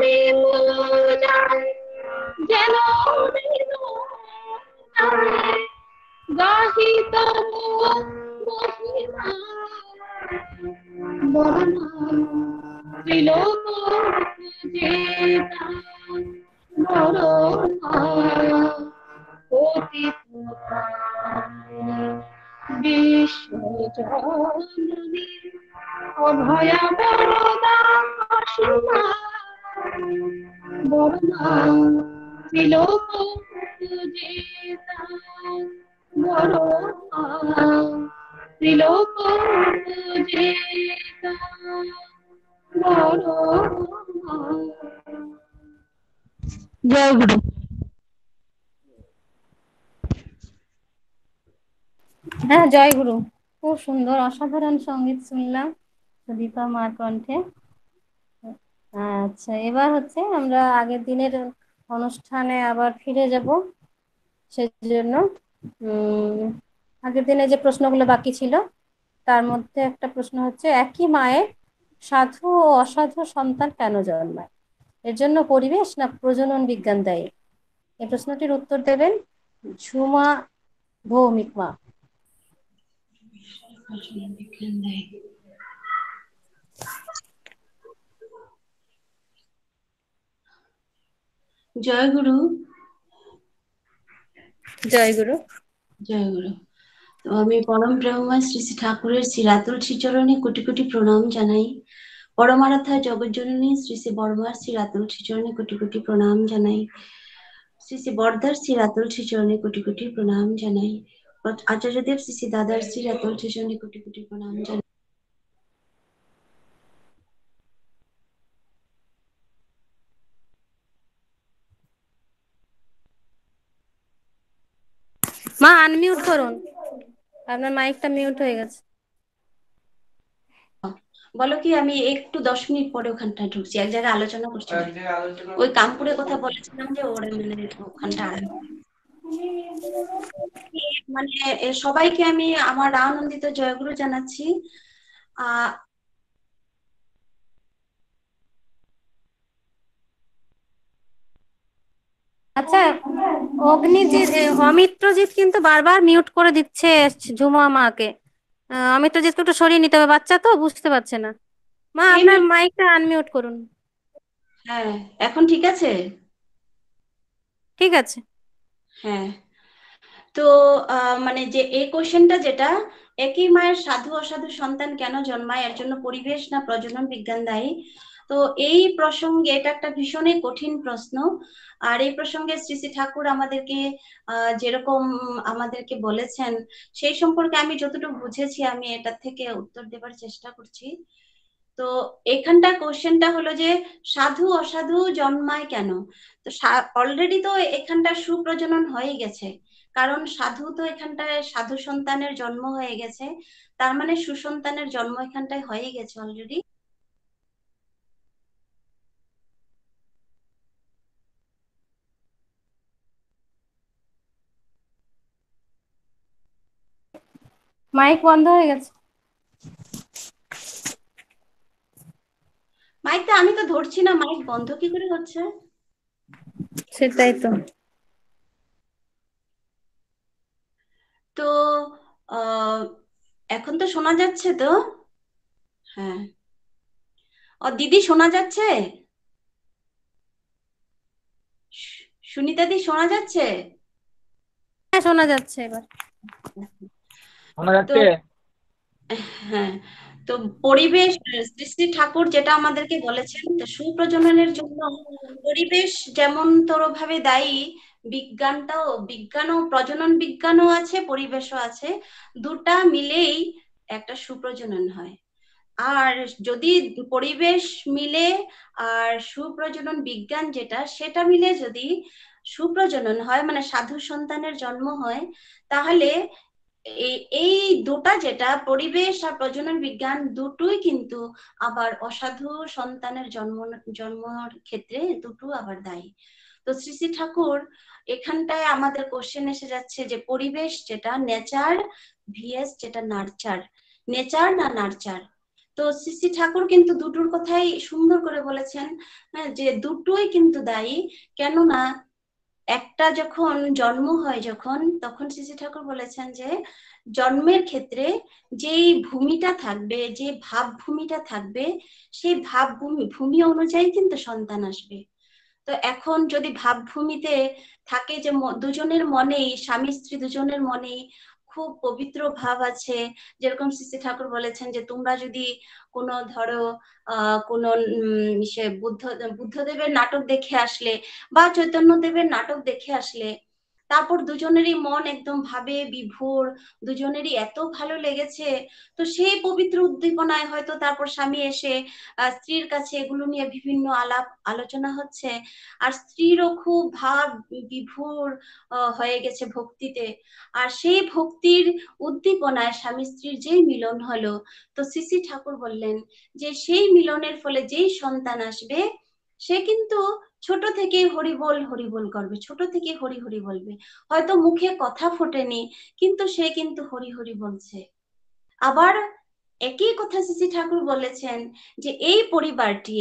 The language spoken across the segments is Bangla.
প্রেম যেন গাহিত মহিমা বর্ণা ত্রিলোক যেতা বরণা পতিত বিশ্বজননী অভয়া বরদা অসীমা বরদা ত্রিলোক পূজিতা বরদা ত্রিলোক পূজিতা বরদা। জয় গুরু। হ্যাঁ, জয় গুরু। খুব সুন্দর অসাধারণ সঙ্গীত শুনলাম সুদীপা মার কণ্ঠে। আচ্ছা, এবার হচ্ছে আমরা আগের দিনের অনুষ্ঠানে আবার ফিরে যাব। সেজন্য আগের দিনে যে প্রশ্নগুলো বাকি ছিল তার মধ্যে একটা প্রশ্ন হচ্ছে, একই মায়ের সাধু ও অসাধু সন্তান কেন জন্মায়? এর জন্য পরিবেশ না প্রজনন বিজ্ঞান দায়ী? এই প্রশ্নটির উত্তর দেবেন ঝুমা ভৌমিক মা। জয় গুরু। জয় গুরু। জয় গুরু। তো আমি পরম প্রেমময় শ্রী শ্রী ঠাকুরের শ্রীরাতুল শ্রীচরণে কোটি কোটি প্রণাম জানাই। পরমারাধ্যা জগজ্জননী শ্রী শ্রী বর্মার শ্রীরাতুল শ্রীচরণে কোটি কোটি প্রণাম জানাই। শ্রী শ্রী বর্দার শ্রীরাতুল শ্রীচরণে কোটি কোটি প্রণাম জানাই। আচার্যদেব শ্রী শ্রী দাদার শ্রীরাতুল শ্রীচরণে কোটি কোটি প্রণাম জানাই। মা আনমিউট করুন, আপনার মাইকটা মিউট হয়ে গেছে। বলো কি, আমি একটু 10 মিনিট পরে ওখানটা ঢুকছি, এক জায়গায় আলোচনা করছি। ওই কামপুরের কথা বলেছিলাম যে ওরা মানে ওখানটা মানে সবাইকে আমি আমার আনন্দিত জয়গুরু জানাচ্ছি। আচ্ছা, অগ্নিজিৎ অমিত্রজিৎ কিন্তু বারবার মিউট করে দিচ্ছে ঝুমা মাকে। অমিত্রজিৎকে একটু সরিয়ে নিতে হবে, বাচ্চা তো বুঝতে পারছে না। মা আপনার মাইকটা আনমিউট করুন। হ্যাঁ, এখন ঠিক আছে? ঠিক আছে। হ্যাঁ, তো মানে যে এই কোশ্চেনটা যেটা, একই মায়ের সাধু অসাধু সন্তান কেন জন্মায়, এর জন্য পরিবেশ না প্রজনন বিজ্ঞান দায়ী? তো এই প্রসঙ্গে এটা একটা ভীষণই কঠিন প্রশ্ন। আর এই প্রসঙ্গে শ্রী শ্রী ঠাকুর আমাদেরকে যেরকম আমাদেরকে বলেছেন সেই সম্পর্কে আমি যতটুকু বুঝেছি আমি এটা থেকে উত্তর দেবার চেষ্টা করছি। তো এখানটা কোশ্চেনটা হলো যে সাধু অসাধু জন্মায় কেন? তো অলরেডি তো এখানটা সুপ্রজনন হয়ে গেছে, কারণ সাধু তো এখানটায় সাধু সন্তানের জন্ম হয়ে গেছে, তার মানে সুসন্তানের জন্ম এখানটায় হয়ে গেছে অলরেডি। মাইক বন্ধ হয়ে গেছে। মাইকটা আমি তো ধরছি না, মাইক বন্ধ কি করে হচ্ছে? সেটাই তো। তো এখন তো শোনা যাচ্ছে তো? হ্যাঁ, ও দিদি শোনা যাচ্ছে? সুনিতা দি শোনা যাচ্ছে? হ্যাঁ, শোনা যাচ্ছে এবার। শোনা তো যাচ্ছে? হ্যাঁ, তো পরিবেশ শ্রী শ্রী ঠাকুর যেটা আমাদেরকে বলেছেন, তো সুপ্রজননের জন্য পরিবেশ যেমন ভাবে দায়ী, বিজ্ঞানও প্রজনন বিজ্ঞানও আছে, পরিবেশও আছে, দুটা মিলেই একটা সুপ্রজনন হয়। আর যদি পরিবেশ মিলে আর সুপ্রজনন বিজ্ঞান যেটা সেটা মিলে যদি সুপ্রজনন হয়, মানে সাধু সন্তানের জন্ম হয়, তাহলে এই দুটা যেটা পরিবেশ আর প্রজনন বিজ্ঞান দুটোই কিন্তু আবার অসাধু সন্তানের জন্মের ক্ষেত্রে দুটো আবার দায়ী। তো শ্রী শ্রী ঠাকুর এখানটায় আমাদের কোশ্চেন এসে যাচ্ছে যে পরিবেশ যেটা নেচার ভিএস যেটা নার্চার, নেচার না নার্চার। তো শ্রী ঠাকুর কিন্তু দুটোর কথাই সুন্দর করে বলেছেন, যে দুটোই কিন্তু দায়ী। কেননা একটা যখন জন্ম হয় যখন, তখন শ্রী ঠাকুর বলেছেন যে জন্মের ক্ষেত্রে যেই ভূমিটা থাকবে, যে ভাব ভূমিটা থাকবে, সেই ভাব ভূমি অনুযায়ী কিন্তু সন্তান আসবে। তো এখন যদি ভাবভূমিতে থাকে যে দুজনের মনেই, স্বামী স্ত্রী দুজনের মনেই খুব পবিত্র ভাব আছে, যেরকম শ্রী ঠাকুর বলেছেন যে তোমরা যদি কোনো ধরো কোনো সে বুদ্ধদেবের নাটক দেখে আসলে বা চৈতন্যদেবের নাটক দেখে আসলে, তারপর দুজনেরই মন একদম ভাবে বিভোর, দুজনেরই এত ভালো লেগেছে, তো সেই পবিত্র উদ্দীপনায় হয়তো তারপর স্বামী এসে স্ত্রীর কাছে এগুলো নিয়ে বিভিন্ন আলাপ আলোচনা হচ্ছে, আর স্ত্রীরও খুব ভাব বিভোর হয়ে গেছে ভক্তিতে, আর সেই ভক্তির উদ্দীপনায় স্বামী স্ত্রীর যেই মিলন হলো, তো শ্রী ঠাকুর বললেন যে সেই মিলনের ফলে যেই সন্তান আসবে সে কিন্তু ছোট থেকে হরিবোল হরিবোল করবে, ছোট থেকে হরি হরি বলবে, হয়তো মুখে কথা ফোটেনি কিন্তু সে কিন্তু হরি হরি বলছে। আবার একই কথা শ্রী ঠাকুর বলেছেন যে এই পরিবারটি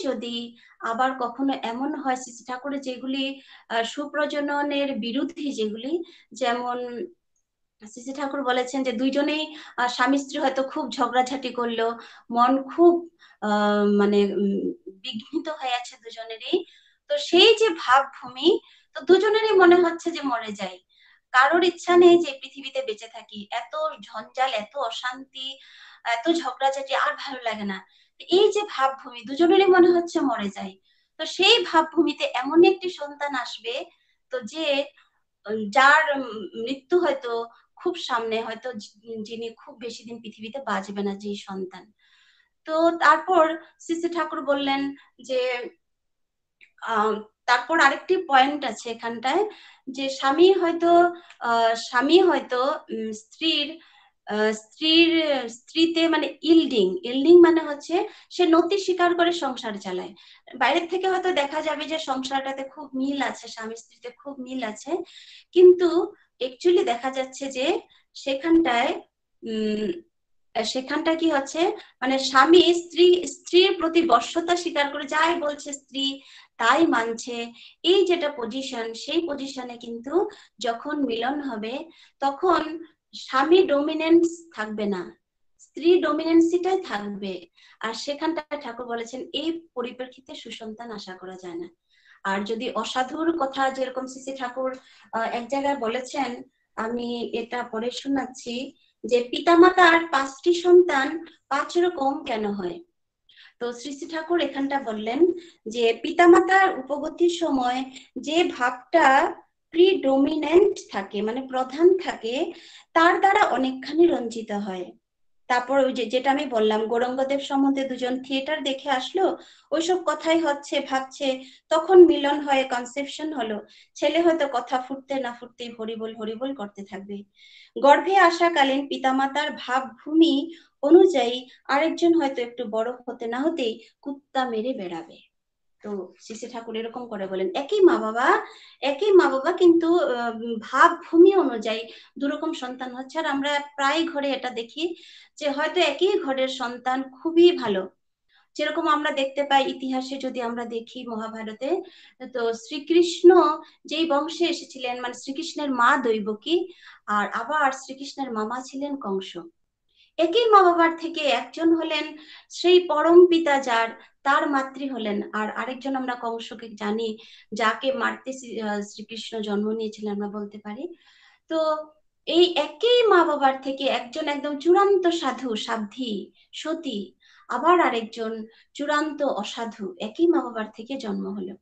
যদি আবার কখনো এমন হয়, শ্রী ঠাকুরের যেগুলি সুপ্রজননের বিরুদ্ধে, যেগুলি যেমন শ্রী ঠাকুর বলেছেন যে দুইজনেই স্বামী স্ত্রী হয়তো খুব ঝগড়াঝাটি করলো, মন খুব মানে বিঘ্নিত হয়ে আছে দুজনেরই, তো সেই যে ভাবভূমি, তো দুজনেরই মনে হচ্ছে যে মরে যাই, কারোর ইচ্ছা নেই যে পৃথিবীতে বেঁচে থাকি, এত ঝঞ্ঝাল, এত অশান্তি, এত ঝগড়াঝাটি আর ভালো লাগে না, এই যে ভাবভূমি, দুজনেরই মনে হচ্ছে মরে যাই, তো সেই ভাবভূমিতে এমন একটি সন্তান আসবে, তো যে যার মৃত্যু হয়তো খুব সামনে, হয়তো যিনি খুব বেশি দিন পৃথিবীতে বাঁচবে না, যে সন্তান। তো তারপর শ্রী ঠাকুর বললেন যে তারপর আরেকটি পয়েন্ট আছে এখানটায়, যে স্বামী হয়তো স্ত্রীর স্ত্রীতে মানে ইল্ডিং মানে হচ্ছে সে নতি স্বীকার করে সংসার চালায়। বাইরের থেকে হয়তো দেখা যাবে যে সংসারটাতে খুব মিল আছে, স্বামী স্ত্রীতে খুব মিল আছে, কিন্তু একচুয়ালি দেখা যাচ্ছে যে সেখানটায় সেখানটা কি হচ্ছে, মানে স্বামী স্ত্রীর প্রতি বশ্যতা স্বীকার করে যাই বলছে স্ত্রী তাই মানছে, এই যেটা পজিশন, সেই পজিশনে কিন্তু যখন মিলন হবে তখন স্বামী ডমিনেন্স থাকবে না, স্ত্রী ডমিনেন্সিটাই থাকবে, আর সেখানটা ঠাকুর বলেছেন এই পরিপ্রেক্ষিতে সুসন্তান আশা করা যায় না। আর যদি অসাধুর কথা, যেরকম শ্রী ঠাকুর এক জায়গায় বলেছেন, আমি এটা পরে শোনাচ্ছি, যে পিতামাতার 5টি সন্তান 5-এরও কম কেন হয়। তো শ্রী ঠাকুর এখানটা বললেন যে পিতামাতার উপগতির সময় যে ভাবটা প্রিডোমিনেন্ট থাকে, মানে প্রধান থাকে, তার দ্বারা অনেকখানি রঞ্জিত হয়। তারপর ওই যেটা আমি বললাম, গৌরাঙ্গদেব সম্বন্ধে দুজন থিয়েটার দেখে আসলো, ওইসব কথাই হচ্ছে ভাবছে, তখন মিলন হয়ে কনসেপশন হলো, ছেলে হয়তো কথা ফুটতে না ফুটতেই হরিবোল হরিবোল করতে থাকবে। গর্ভে আসাকালীন পিতামাতার ভাবভূমি অনুযায়ী আরেকজন হয়তো একটু বড় হতে না হতেই কুত্তা মেরে বেড়াবে। তো শ্রী ঠাকুর এরকম করে বলেন, একই মা বাবা কিন্তু ভাবভূমি অনুযায়ী দুরকম সন্তান হচ্ছে। আর আমরা প্রায় ঘরে এটা দেখি যে হয়তো একই ঘরের সন্তান খুবই ভালো, যেরকম আমরা দেখতে পাই ইতিহাসে, যদি আমরা দেখি মহাভারতে, তো শ্রীকৃষ্ণ যেই বংশে এসেছিলেন, মানে শ্রীকৃষ্ণের মা দৈবকী, আর আবার শ্রীকৃষ্ণের মামা ছিলেন কংস। একই মা বাবার থেকে একজন হলেন সেই পরম পিতা, তার মাতৃ হলেন, আর আরেকজন আমরা কংসকে জানি, যাকে মারতে শ্রীকৃষ্ণ জন্ম নিয়েছিলেন আমরা বলতে পারি। তো এই একই মা বাবার থেকে একজন একদম চূড়ান্ত সাধ্বী সতী, আবার আরেকজন চূড়ান্ত অসাধু, একই মা বাবার থেকে জন্ম হলো।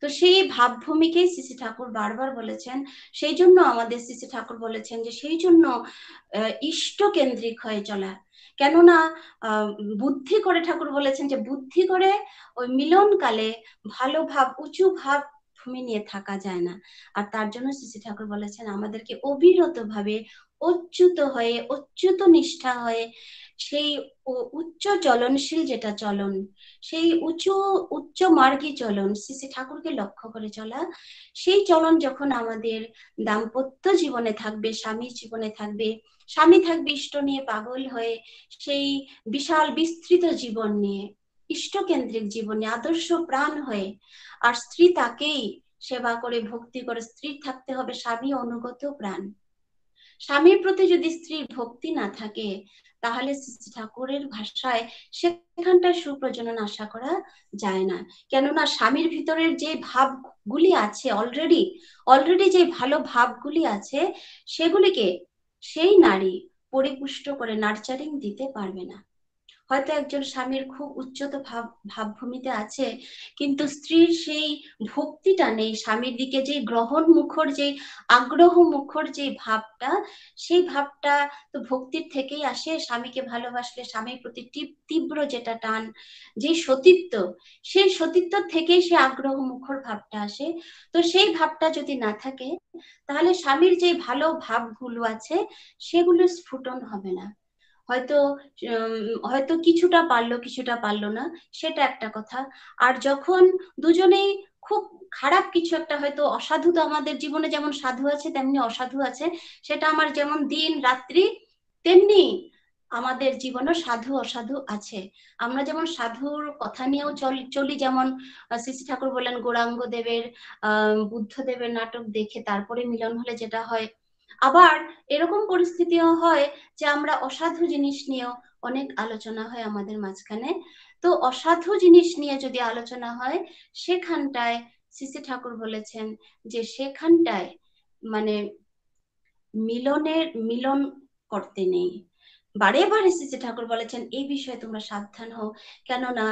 তো সেই ভাবভূমিকেই শ্রী ঠাকুর বারবার বলেছেন, সেই জন্য আমাদের শ্রী ঠাকুর বলেছেন যে সেই জন্য ইষ্ট কেন্দ্রিক হয়ে চলা। কেননা বুদ্ধি করে, ঠাকুর বলেছেন যে বুদ্ধি করে ওই মিলনকালে ভালো ভাব, উঁচু ভাব ভূমি নিয়ে থাকা যায় না। আর তার জন্য শ্রী ঠাকুর বলেছেন আমাদেরকে অবিরত ভাবে অচ্যুত হয়ে, অচ্যুত নিষ্ঠা হয়ে, সেই উচ্চ চলনশীল যেটা চলন, সেই উচ্চ মার্গী চলন, শ্রী ঠাকুরকে লক্ষ্য করে চলা, সেই চলন যখন আমাদের দাম্পত্য জীবনে থাকবে, স্বামীর জীবনে থাকবে, স্বামী থাকবে ইষ্ট নিয়ে পাগল হয়ে, সেই বিশাল বিস্তৃত জীবন নিয়ে, ইষ্টকেন্দ্রিক জীবনে আদর্শ প্রাণ হয়ে। আর স্ত্রী তাকেই সেবা করে ভক্তি করে। স্ত্রী থাকতে হবে স্বামী অনুগত প্রাণ। স্বামীর প্রতি যদি স্ত্রীর ভক্তি না থাকে, তাহলে শ্রী ঠাকুরের ভাষায় সেখানটায় সুপ্রজনন আশা করা যায় না। কেননা স্বামীর ভিতরের যে ভাবগুলি আছে, অলরেডি যে ভালো ভাবগুলি আছে, সেগুলিকে সেই নারী পরিপুষ্ট করে নার্চারিং দিতে পারবে না। হয়তো একজন স্বামীর খুব উচ্চত ভাবভূমিতে আছে, কিন্তু স্ত্রীর সেই ভক্তিটা নেই, স্বামীর দিকে যে গ্রহণ মুখর, যে আগ্রহ মুখর যে ভাবটা, সেই ভাবটা তো ভক্তির থেকেই আসে। স্বামীকে ভালোবাসলে স্বামীর প্রতি তীব্র যেটা টান, যে সতীত্ব, সেই সতীত্ব থেকেই সে আগ্রহ মুখর ভাবটা আসে। তো সেই ভাবটা যদি না থাকে, তাহলে স্বামীর যে ভালো ভাবগুলো আছে সেগুলো স্ফুটন হবে না। হয়তো কিছুটা পারলো না, সেটা একটা কথা। আর যখন দুজনেই খুব খারাপ কিছু একটা, হয়তো অসাধু, তো আমাদের জীবনে যেমন সাধু আছে তেমনি অসাধু আছে, সেটা আমার যেমন দিন রাত্রি, তেমনি আমাদের জীবনে সাধু অসাধু আছে। আমরা যেমন সাধুর কথা নিয়েও চলি, যেমন শ্রী শ্রী ঠাকুর বললেন গৌরাঙ্গ দেবের বুদ্ধদেবের নাটক দেখে তারপরে মিলন হলে যেটা হয়। আবার এরকম পরিস্থিতিও হয় যে আমরা অসাধু জিনিস নিয়েও অনেক আলোচনা হয় আমাদের মাঝখানে। তো অসাধু জিনিস নিয়ে যদি আলোচনা হয়, সেখানটায় শ্রী শ্রী ঠাকুর বলেছেন যে সেখানটায় মানে মিলন করতে নেই। বারে বারে শ্রী শ্রী ঠাকুর বলেছেন এই বিষয়ে তোমরা সাবধান হও। কেননা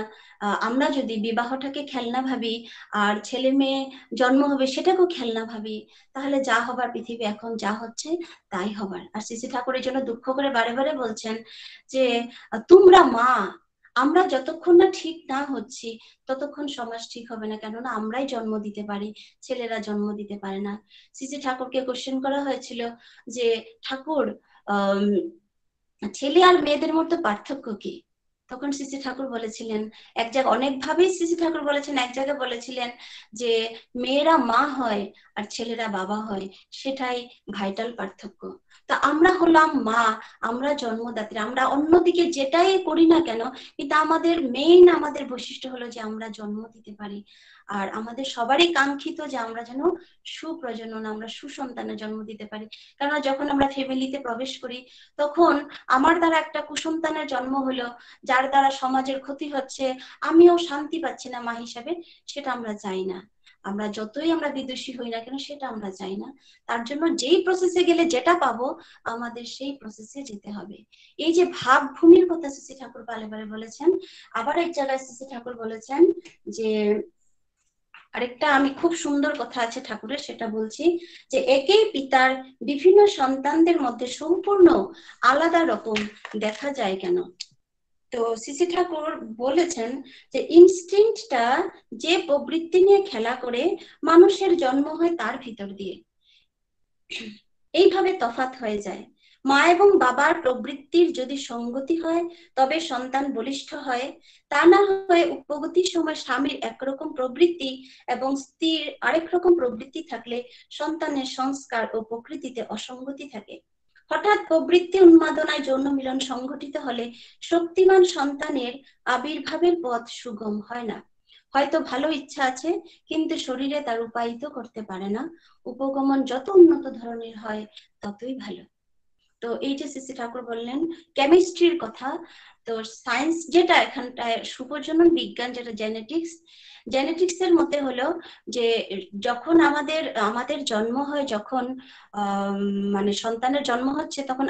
আমরা যদি বিবাহটাকে খেলনা ভাবি, আর ছেলে মেয়ে জন্ম হবে সেটাকেও খেলনা ভাবি, তাহলে যা হবার পৃথিবী এখন যা হচ্ছে তাই হবার। আর শ্রী শ্রী ঠাকুর এই জন্য দুঃখ করে বারে বারে বলছেন যে তোমরা মা, আমরা যতক্ষণ না ঠিক না হচ্ছি ততক্ষণ সমাজ ঠিক হবে না। কেননা আমরাই জন্ম দিতে পারি, ছেলেরা জন্ম দিতে পারে না। শ্রী শ্রী ঠাকুরকে কোশ্চেন করা হয়েছিল যে ঠাকুর, ছেলে আর মেয়েদের মধ্যে পার্থক্য কি? তখন শ্রী শ্রী ঠাকুর বলেছিলেন, এক জায়গায় অনেকভাবেই শ্রী শ্রী ঠাকুর বলেছেন, এক জায়গায় বলেছিলেন যে মেয়েরা মা হয় আর ছেলেরা বাবা হয়, সেটাই ভাইটাল পার্থক্য। তা আমরা হলাম মা, আমরা জন্মদাত্রী, আমরা অন্যদিকে যেটাই করি না কেন, কিন্তু আমাদের মেইন আমাদের বৈশিষ্ট্য হলো যে আমরা জন্ম দিতে পারি। আর আমাদের সবারই কাঙ্ক্ষিত যে আমরা যেন সুপ্রজনন, আমরা সুসন্তানের জন্ম দিতে পারি। কেননা যখন আমরা ফ্যামিলিতে প্রবেশ করি, তখন আমার দ্বারা একটা কুসন্তানের জন্ম হলো, যার দ্বারা সমাজের ক্ষতি হচ্ছে, আমিও শান্তি পাচ্ছি না মা হিসাবে, সেটা আমরা চাই না। আমরা যতই আমরা বিদুষী হই না কেন, সেটা আমরা চাই না। তার জন্য যেই প্রসেসে গেলে যেটা পাবো, আমাদের সেই প্রসেসে যেতে হবে। এই যে ভাবভূমির কথা শ্রী ঠাকুর বারে বারে বলেছেন। আবার এক জায়গায় শ্রী ঠাকুর বলেছেন যে, আরেকটা আমি খুব সুন্দর কথা আছে ঠাকুরের, সেটা বলছি, যে একই পিতার বিভিন্ন সন্তানদের মধ্যে সম্পূর্ণ আলাদা রকম দেখা যায় কেন? তো শ্রী শ্রী ঠাকুর বলেছেন যে ইনস্টিংক্টটা যে প্রবৃত্তি নিয়ে খেলা করে মানুষের জন্ম হয় তার ভিতর দিয়ে, এইভাবে তফাৎ হয়ে যায়। মা এবং বাবার প্রবৃত্তির যদি সঙ্গতি হয় তবে সন্তান বলিষ্ঠ হয়, তা না হয়ে উপগতির সময় স্বামীর একরকম প্রবৃত্তি এবং স্ত্রীর আরেক রকম প্রবৃত্তি থাকলে সন্তানের সংস্কার ও প্রকৃতিতে অসঙ্গতি থাকে। হঠাৎ প্রবৃত্তি উন্মাদনায় যৌন মিলন সংঘটিত হলে শক্তিমান সন্তানের আবির্ভাবের পথ সুগম হয় না। হয়তো ভালো ইচ্ছা আছে, কিন্তু শরীরে তার উপায়িত করতে পারে না। উপগমন যত উন্নত ধরনের হয় ততই ভালো। তো এই যে শ্রী ঠাকুর বললেন কেমিস্ট্রির কথা, তো সায়েন্স যেটা এখানটায় সুপ্রজনন বিজ্ঞান, যেটা জেনেটিক্স এর মতে হলো যে যখন আমাদের জন্ম হয়, যখন মানে সন্তানের জন্ম হচ্ছে, তখন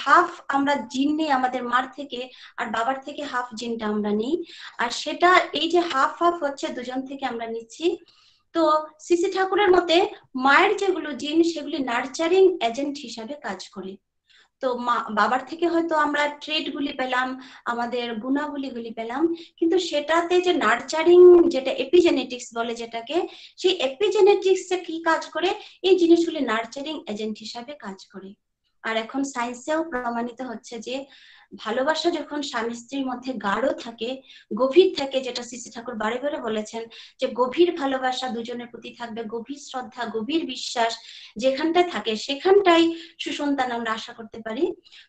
হাফ আমরা জিন নিই আমাদের মার থেকে, আর বাবার থেকে হাফ জিনটা আমরা নিই। আর সেটা এই যে হাফ হচ্ছে দুজন থেকে আমরা নিচ্ছি। তো শ্রী শ্রী ঠাকুরের মতে মায়ের যেগুলো জিন, সেগুলি নার্চারিং এজেন্ট হিসাবে কাজ করে। তো বাবার থেকে হয়তো আমরা ট্রেড গুলি পেলাম, আমাদের গুণাবলীগুলি পেলাম, কিন্তু সেটাতে যে নার্চারিং, যেটা এপিজেনেটিক্স বলে যেটাকে, সেই এপিজেনেটিক্স কি কাজ করে, এই জিনিসগুলি নার্চারিং এজেন্ট হিসাবে কাজ করে। আর এখন সায়েন্সেও প্রমাণিত হচ্ছে যে ভালোবাসা যখন স্বামী স্ত্রীর মধ্যে গাঢ় থাকে, গভীর থাকে, যেটা শ্রী শ্রী ঠাকুর বারে বারে বলেছেন যে গভীর ভালোবাসা দুজনের প্রতি থাকবে, গভীর শ্রদ্ধা, গভীর বিশ্বাস যেখানটায় থাকে সেখানটাই সুসন্তান আমরা আশা করতে পারি।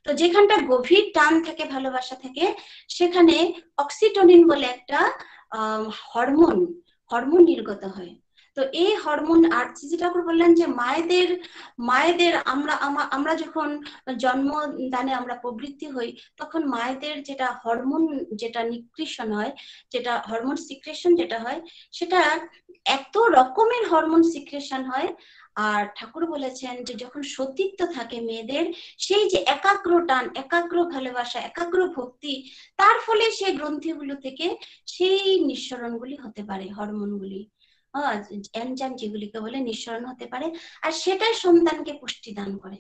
তো যেখানটা গভীর টান থাকে, ভালোবাসা থাকে, সেখানে অক্সিটোনিন বলে একটা হরমোন হরমোন নির্গত হয়। তো এই হরমোন, আর শ্রী ঠাকুর বললেন যে মায়েদের মায়েদের আমরা যখন জন্মদানে আমরা প্রবৃত্তি হই, তখন মায়েদের যেটা হরমোন, যেটা নিঃসৃষণ হয়, যেটা হরমোন সিক্রেশন যেটা হয়, সেটা এত রকমের হরমোন সিক্রেশন হয়। আর ঠাকুর বলেছেন যে যখন সতীত্ব থাকে মেয়েদের, সেই যে একাগ্র টান, একাগ্র ভালোবাসা, একাগ্র ভক্তি, তার ফলে সেই গ্রন্থিগুলো থেকে সেই নিঃসরণগুলি হতে পারে, হরমোনগুলি, এনজাইম যেগুলিকে বলে, নিঃসরণ হতে পারে। আর সেটাই সন্তানকে পুষ্টি দান করে।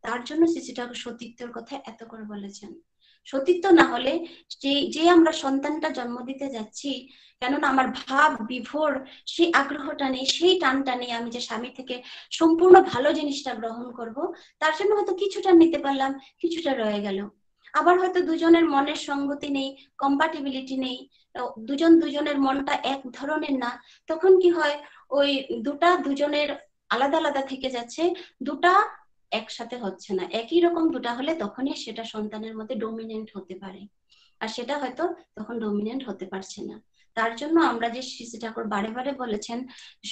তার জন্য শ্রী ঠাকুর সতীত্বের কথা এত করে বলেছেন। সতীত্ব না হলে যে আমরা সন্তানটা জন্ম দিতে যাচ্ছি, কেননা আমার ভাব বিভোর সেই আগ্রহটা নেই, সেই টানটা নেই, আমি যে স্বামী থেকে সম্পূর্ণ ভালো জিনিসটা গ্রহণ করব, তার জন্য হয়তো কিছুটা নিতে পারলাম, কিছুটা রয়ে গেল। আবার হয়তো দুজনের মনের সঙ্গতি নেই, কম্পাটিবিলিটি নেই, দুজন দুজনের মনটা এক ধরনের না, তখন কি হয়, ওই দুজনের আলাদা আলাদা থেকে যাচ্ছে, দুটা একসাথে হচ্ছে না। একই রকম দুটা হলে তখনই সেটা সন্তানের মধ্যে ডমিনেন্ট হতে পারে, আর সেটা হয়তো তখন ডমিনেন্ট হতে পারছে না। তার জন্য আমরা যে শ্রী ঠাকুর বারে বারে বলেছেন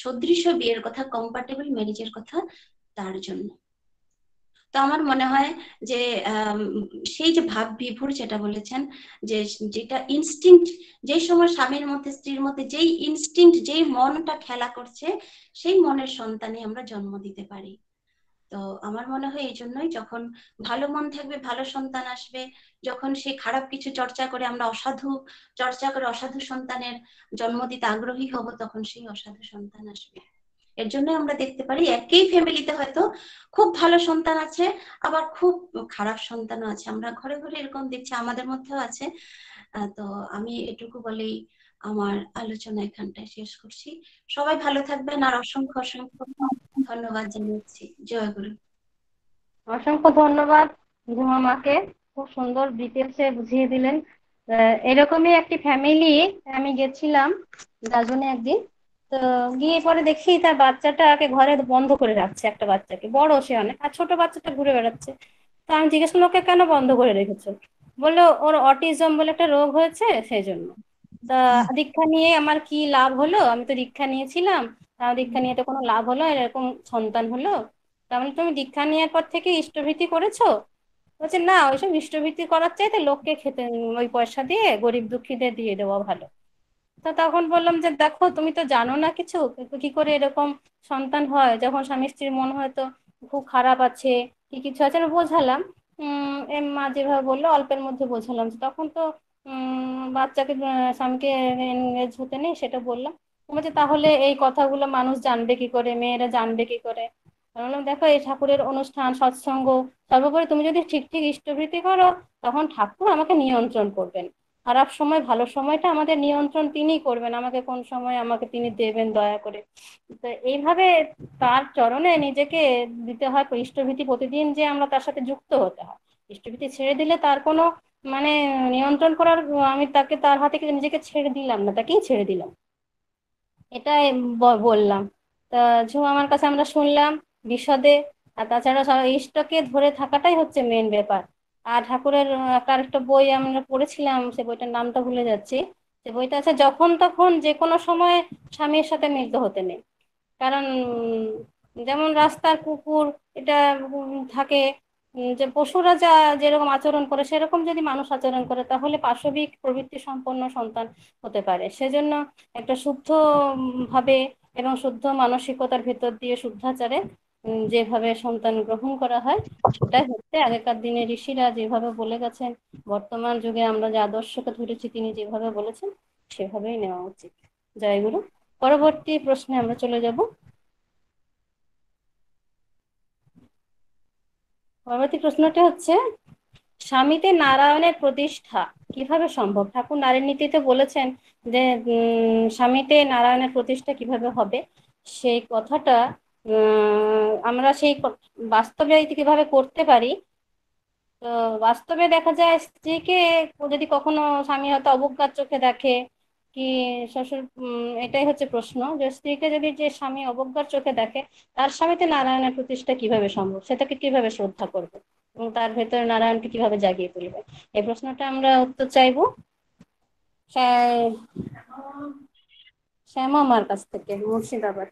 সদৃশ্য বিয়ের কথা, কম্পাটেবল ম্যারেজের কথা, তার জন্য। তো আমার মনে হয় যে সেই যে ভাব বিভোর যেটা বলেছেন, যে যেটা ইনস্টিংক্ট, যে সময় স্বামীর মধ্যে স্ত্রীর মধ্যে যেই ইনস্টিংক্ট, যেই মনটা খেলা করছে, সেই মনের সন্তানই আমরা জন্ম দিতে পারি। তো আমার মনে হয় এই জন্যই যখন ভালো মন থাকবে, ভালো সন্তান আসবে। যখন সেই খারাপ কিছু চর্চা করে আমরা অসাধু সন্তানের জন্ম দিতে আগ্রহী হব, তখন সেই অসাধু সন্তান আসবে। এর জন্য আমরা দেখতে পারি একই ফ্যামিলিতে হয়তো খুব ভালো সন্তান আছে, আবার খুব খারাপ সন্তানও আছে। আমরা ঘরে ঘরে এরকম দেখছি, আমাদের মধ্যেও আছে। তো আমি এটুকু বলেই আমার আলোচনা এখানটায় শেষ করছি। সবাই ভালো থাকবেন, আর অসংখ্য অসংখ্য ধন্যবাদ জানাচ্ছি। জয় গুরু। অসংখ্য ধন্যবাদ ঝুমামাকে, খুব সুন্দর ডিটেলসে বুঝিয়ে দিলেন। এরকমই একটি ফ্যামিলি আমি গেছিলাম গাজনে একদিন। তো গিয়ে পরে দেখি তার বাচ্চাটাকে ঘরে বন্ধ করে রাখছে, একটা বাচ্চাকে, বড় সে অনেক, আর ছোট বাচ্চাটা ঘুরে বেড়াচ্ছে। তো আমি জিজ্ঞেস করলাম, ওকে কেন বন্ধ করে রেখেছো? বললো ওর অটিজম বলে একটা রোগ হয়েছে, সেই জন্য। তা দীক্ষা নিয়ে আমার কি লাভ হলো? আমি তো দীক্ষা নিয়েছিলাম, দীক্ষা নিয়ে তো কোনো লাভ হলো? এরকম সন্তান হলো? তাহলে তুমি দীক্ষা নেওয়ার পর থেকে ইষ্টভীতি করেছো? বলছে না, ওইসব ইষ্টভীতি করার চাইতে লোককে খেতে, ওই পয়সা দিয়ে গরিব দুঃখীদের দিয়ে দেওয়া ভালো। তো তখন বললাম যে দেখো, তুমি তো জানো না কিছু, কিন্তু কি করে এরকম সন্তান হয়, যখন স্বামী স্ত্রীর মন হয়তো খুব খারাপ আছে, কি কিছু আছে, আমি বোঝালাম। মা যেভাবে বললো অল্পের মধ্যে বোঝালাম, তখন তো বাচ্চাকে স্বামীকে এনগেজ হতে নেই, সেটা বললাম। বলছে তাহলে এই কথাগুলো মানুষ জানবে কি করে, মেয়েরা জানবে কি করে? আমি বললাম দেখো, এই ঠাকুরের অনুষ্ঠান, সৎসঙ্গ, সর্বোপরি তুমি যদি ঠিক ঠিক ইষ্টভৃতি করো, তখন ঠাকুর আমাকে নিয়ন্ত্রণ করবেন। খারাপ সময় ভালো সময়টা আমাদের নিয়ন্ত্রণ তিনিই করবেন, আমাকে কোন সময় আমাকে তিনি দেবেন দয়া করে। তো এইভাবে তার চরণে নিজেকে দিতে হয় ইষ্টভীতি, প্রতিদিন যে আমরা তার সাথে যুক্ত হতে হয়। ইষ্টভীতি ছেড়ে দিলে তার কোনো মানে নিয়ন্ত্রণ করার, আমি তাকে তার হাতে নিজেকে ছেড়ে দিলাম না, তাকেই ছেড়ে দিলাম, এটাই বললাম। তা আমার কাছে আমরা শুনলাম বিশদে। আর তাছাড়া ইষ্টকে ধরে থাকাটাই হচ্ছে মেন ব্যাপার। আর ঠাকুরের একটা আরেকটা বই আমরা পড়েছিলাম, সে বইটার নামটা ভুলে যাচ্ছি। সে বইটা আছে, যখন তখন যে কোনো সময় স্বামীর সাথে মিলিত হতে নেই। কারণ যেমন রাস্তার কুকুর এটা থাকে, যে পশুরা যা যেরকম আচরণ করে সেরকম যদি মানুষ আচরণ করে, তাহলে পাশবিক প্রবৃত্তি সম্পন্ন সন্তান হতে পারে। সেজন্য একটা শুদ্ধ ভাবে এবং শুদ্ধ মানসিকতার ভেতর দিয়ে শুদ্ধাচারে যেভাবে সন্তান গ্রহণ করা হয়, সেটাই হচ্ছে আগেকার দিনে ঋষিরা যেভাবে বলে গেছেন, বর্তমান যুগে আমরা যে আদর্শকে ধরেছি তিনি যেভাবে বলেছেন সেভাবেই নেওয়া উচিত। জয় গুরু। পরবর্তী প্রশ্নে আমরা চলে যাব। পরবর্তী প্রশ্নটি হচ্ছে, স্বামীতে নারায়ণের প্রতিষ্ঠা কিভাবে সম্ভব? ঠাকুর নারীর নীতিতে বলেছেন যে স্বামীতে নারায়ণের প্রতিষ্ঠা কিভাবে হবে, সেই কথাটা আমরা সেই বাস্তবে কিভাবে করতে পারি। তো বাস্তবে দেখা যায় স্ত্রীকে যদি কখনো স্বামী হয়তো অবজ্ঞার চোখে দেখে, কি শ্বশুর, এটাই হচ্ছে প্রশ্ন, যে স্ত্রীকে যদি যে স্বামী অবজ্ঞার চোখে দেখে, তার স্বামীতে নারায়ণের প্রতিষ্ঠা কিভাবে সম্ভব, সেটাকে কিভাবে শ্রদ্ধা করবে এবং তার ভেতরে নারায়ণকে কিভাবে জাগিয়ে তুলবে। এই প্রশ্নটা আমরা উত্তর চাইবো শ্যামা মার কাছ থেকে, মুর্শিদাবাদ।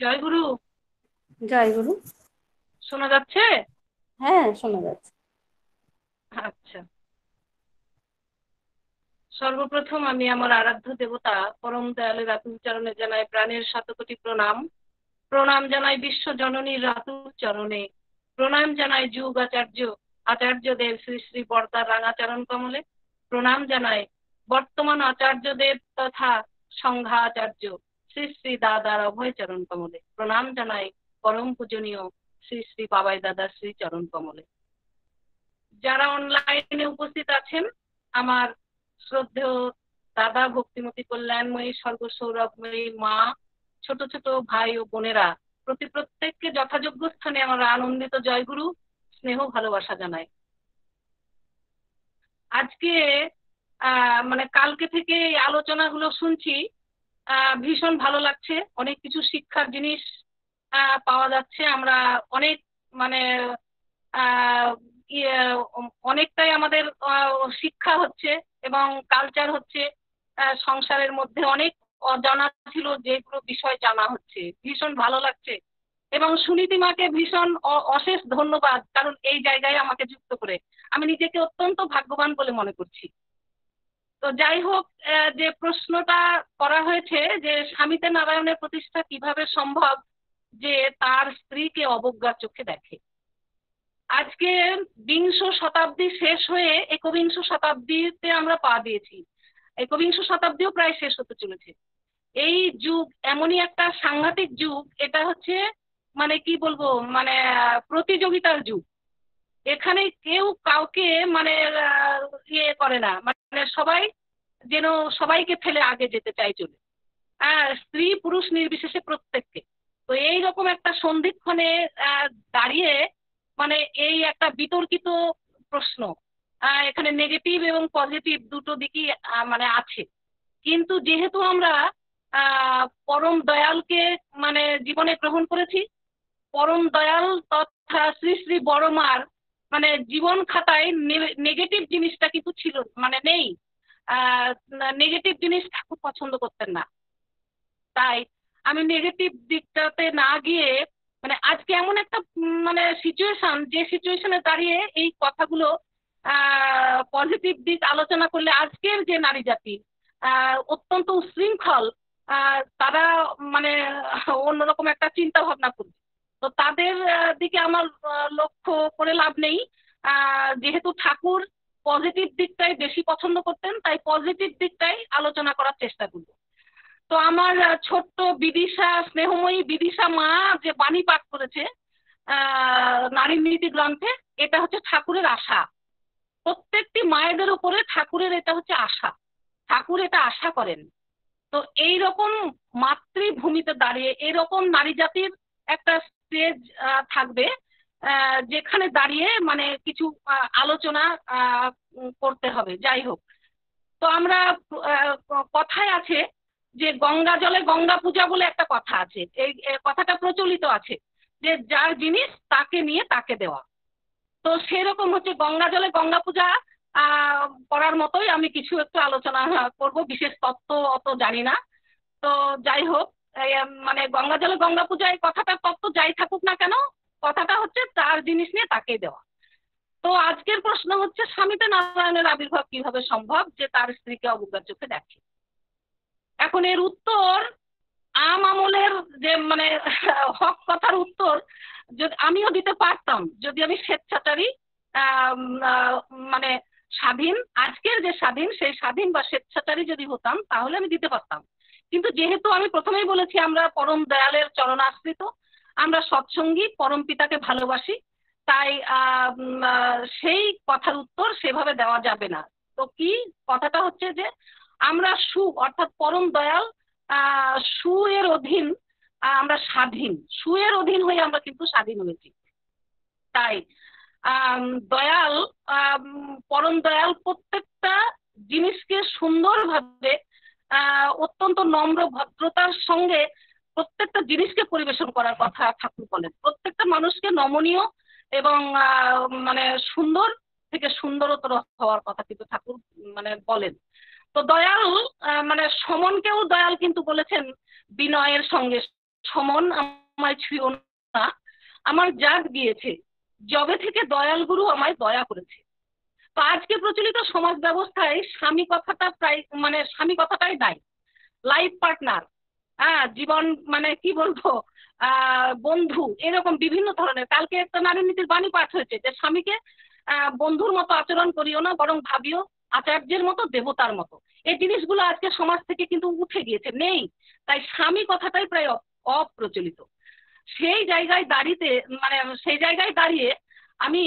জয় গুরু। জয় গুরু। শোনা যাচ্ছে? হ্যাঁ, শোনা যাচ্ছে। আচ্ছা, সর্বপ্রথম আমি আমার আরাধ্য দেবতা পরম দয়ালের রাতুল চরণে জানাই প্রাণের শতকোটি প্রণাম। প্রণাম জানাই বিশ্ব জননীর রাতুল চরণে। প্রণাম জানাই যুগ আচার্যদেব শ্রী শ্রী বর্দার রাঙাচরণ কমলে। প্রণাম জানাই বর্তমান আচার্যদেব তথা সংঘাচার্য শ্রী শ্রী দাদার অভয় চরণ কমলে। প্রণাম জানাই পরম পূজনীয় শ্রী শ্রী বাবাই দাদার শ্রী চরণ কমলে। যারা অনলাইনে উপস্থিত আছেন, আমার শ্রদ্ধেয় দাদা, ভক্তিমতী কল্যাণময়ী সর্বসৌরভময়ী মা, ছোট ছোট ভাই ও বোনেরা, প্রত্যেককে যথাযোগ্য স্থানে আমার আনন্দিত জয়গুরু স্নেহ ভালোবাসা জানাই। আজকে মানে কালকে থেকে এই আলোচনাগুলো শুনছি, ভীষণ ভালো লাগছে। অনেক কিছু শিক্ষার জিনিস পাওয়া যাচ্ছে। আমরা অনেক মানে অনেকটাই আমাদের শিক্ষা হচ্ছে এবং কালচার হচ্ছে। সংসারের মধ্যে অনেক অজানা ছিল, যেগুলো বিষয় জানা হচ্ছে, ভীষণ ভালো লাগছে। এবং সুনীতি মাকে ভীষণ অশেষ ধন্যবাদ, কারণ এই জায়গায় আমাকে যুক্ত করে আমি নিজেকে অত্যন্ত ভাগ্যবান বলে মনে করছি। তো যাই হোক, যে প্রশ্নটা করা হয়েছে যে স্বামীতে নারায়ণের প্রতিষ্ঠা কিভাবে সম্ভব, যে তার স্ত্রীকে অবজ্ঞার চোখে দেখে। আজকে বিংশ শতাব্দী শেষ হয়ে একবিংশ শতাব্দীতে আমরা পা দিয়েছি। একবিংশ শতাব্দীও প্রায় শেষ হতে চলেছে। এই যুগ এমনই একটা সাংঘাতিক যুগ, এটা হচ্ছে মানে কি বলবো, মানে প্রতিযোগিতার যুগ। এখানে কেউ কাউকে মানে ইয়ে করে না, মানে সবাই যেন সবাইকে ফেলে আগে যেতে চাই চলে, স্ত্রী পুরুষ নির্বিশেষে প্রত্যেককে। তো এইরকম একটা সন্ধিক্ষণে দাঁড়িয়ে মানে এই একটা বিতর্কিত প্রশ্ন, এখানে নেগেটিভ এবং পজিটিভ দুটো দিকই মানে আছে। কিন্তু যেহেতু আমরা পরম দয়ালকে মানে জীবনে গ্রহণ করেছি, পরম দয়াল তথা শ্রী শ্রী বড় মার মানে জীবন খাতায় নেগেটিভ জিনিসটা কিন্তু ছিল, মানে নেই। নেগেটিভ জিনিস ঠাকুর পছন্দ করতেন না। তাই আমি নেগেটিভ দিকটাতে না গিয়ে মানে আজকে এমন একটা মানে সিচুয়েশন, যে সিচুয়েশনে দাঁড়িয়ে এই কথাগুলো পজিটিভ দিক আলোচনা করলে আজকের যে নারী জাতি অত্যন্ত উশৃঙ্খল, তারা মানে অন্যরকম একটা চিন্তা ভাবনা করবে। তো তাদের দিকে আমার লক্ষ্য করে লাভ নেই। যেহেতু ঠাকুর পজিটিভ দিকটাই বেশি পছন্দ করতেন, তাই পজিটিভ দিকটাই আলোচনা করার চেষ্টা করব। তো আমার ছোট্ট বিদিশা, স্নেহময়ী বিদিশা মা যে বাণী পাঠ করেছে নারী নীতি গ্রন্থে, এটা হচ্ছে ঠাকুরের আশা। প্রত্যেকটি মায়েদের উপরে ঠাকুরের এটা হচ্ছে আশা, ঠাকুর এটা আশা করেন। তো এইরকম মাতৃভূমিতে দাঁড়িয়ে এরকম নারী জাতির একটা স্টেজ থাকবে, যেখানে দাঁড়িয়ে মানে কিছু আলোচনা করতে হবে। যাই হোক, তো আমরা কথায় আছে যে গঙ্গা জলে গঙ্গা পূজা বলে একটা কথা আছে, এই কথাটা প্রচলিত আছে যে যার জিনিস তাকে নিয়ে তাকে দেওয়া। তো সেরকম হচ্ছে গঙ্গা জলে গঙ্গা পূজা করার মতোই আমি কিছু একটু আলোচনা করব। বিশেষ তত্ত্ব অত জানি না। তো যাই হোক, মানে গঙ্গা জলে গঙ্গা পূজা, এই কথাটা তত্ত্ব যাই থাকুক না কেন, কথাটা হচ্ছে তার জিনিস নিয়ে তাকে দেওয়া। তো আজকের প্রশ্ন হচ্ছে স্বামীতে নারায়ণের আবির্ভাব কিভাবে সম্ভব, যে তার স্ত্রীকে অবজ্ঞার চোখে দেখে। এখন এর উত্তর আমলের যে মানে হক কথার উত্তর যদি আমিও দিতে পারতাম, যদি আমি স্বেচ্ছাচারী মানে স্বাধীন, আজকের যে স্বাধীন সেই স্বাধীন বা স্বেচ্ছাচারী যদি হতাম, তাহলে আমি দিতে পারতাম। কিন্তু যেহেতু আমি প্রথমেই বলেছি আমরা পরম দয়ালের চরণাশ্রিত, আমরা সৎসঙ্গী, পরম পিতাকে ভালোবাসি, তাই সেই কথার উত্তর সেভাবে দেওয়া যাবে না। তো কি কথাটা হচ্ছে যে আমরা সুখ অর্থাৎ পরম দয়াল সুয়ের অধীন আমরা স্বাধীন, সুয়ের অধীন হয়ে আমরা কিন্তু স্বাধীন হয়েছি। তাই দয়াল, পরম দয়াল প্রত্যেকটা জিনিসকে সুন্দরভাবে অত্যন্ত নম্র ভদ্রতার সঙ্গে প্রত্যেকটা জিনিসকে পরিবেশন করার কথা ঠাকুর বলেন। প্রত্যেকটা মানুষকে নমনীয় এবং মানে সুন্দর থেকে সুন্দরতর হওয়ার কথা কিন্তু ঠাকুর মানে বলেন। তো দয়াল মানে সমনকেও দয়াল কিন্তু বলেছেন বিনয়ের সঙ্গে, সমন আমায় ছুঁয়ো না, আমার জাত দিয়েছে, যবে থেকে দয়াল গুরু আমায় দয়া করেছে। তো আজকে প্রচলিত সমাজ ব্যবস্থায় স্বামী কথাটা প্রায় মানে স্বামী কথাটাই নাই, লাইফ পার্টনার, জীবন মানে কি বলবো বন্ধু, এরকম বিভিন্ন ধরনের। কালকে একটা নারী নীতির বাণী পাঠ হয়েছে যে স্বামীকে বন্ধুর মতো আচরণ করিও না, বরং ভাবিও আচার্যের মতো, দেবতার মতো। এই জিনিসগুলো আজকে সমাজ থেকে কিন্তু উঠে গিয়েছে, নেই। তাই স্বামী কথাটাই প্রায় অপ্রচলিত। সেই জায়গায় দাঁড়িয়ে আমি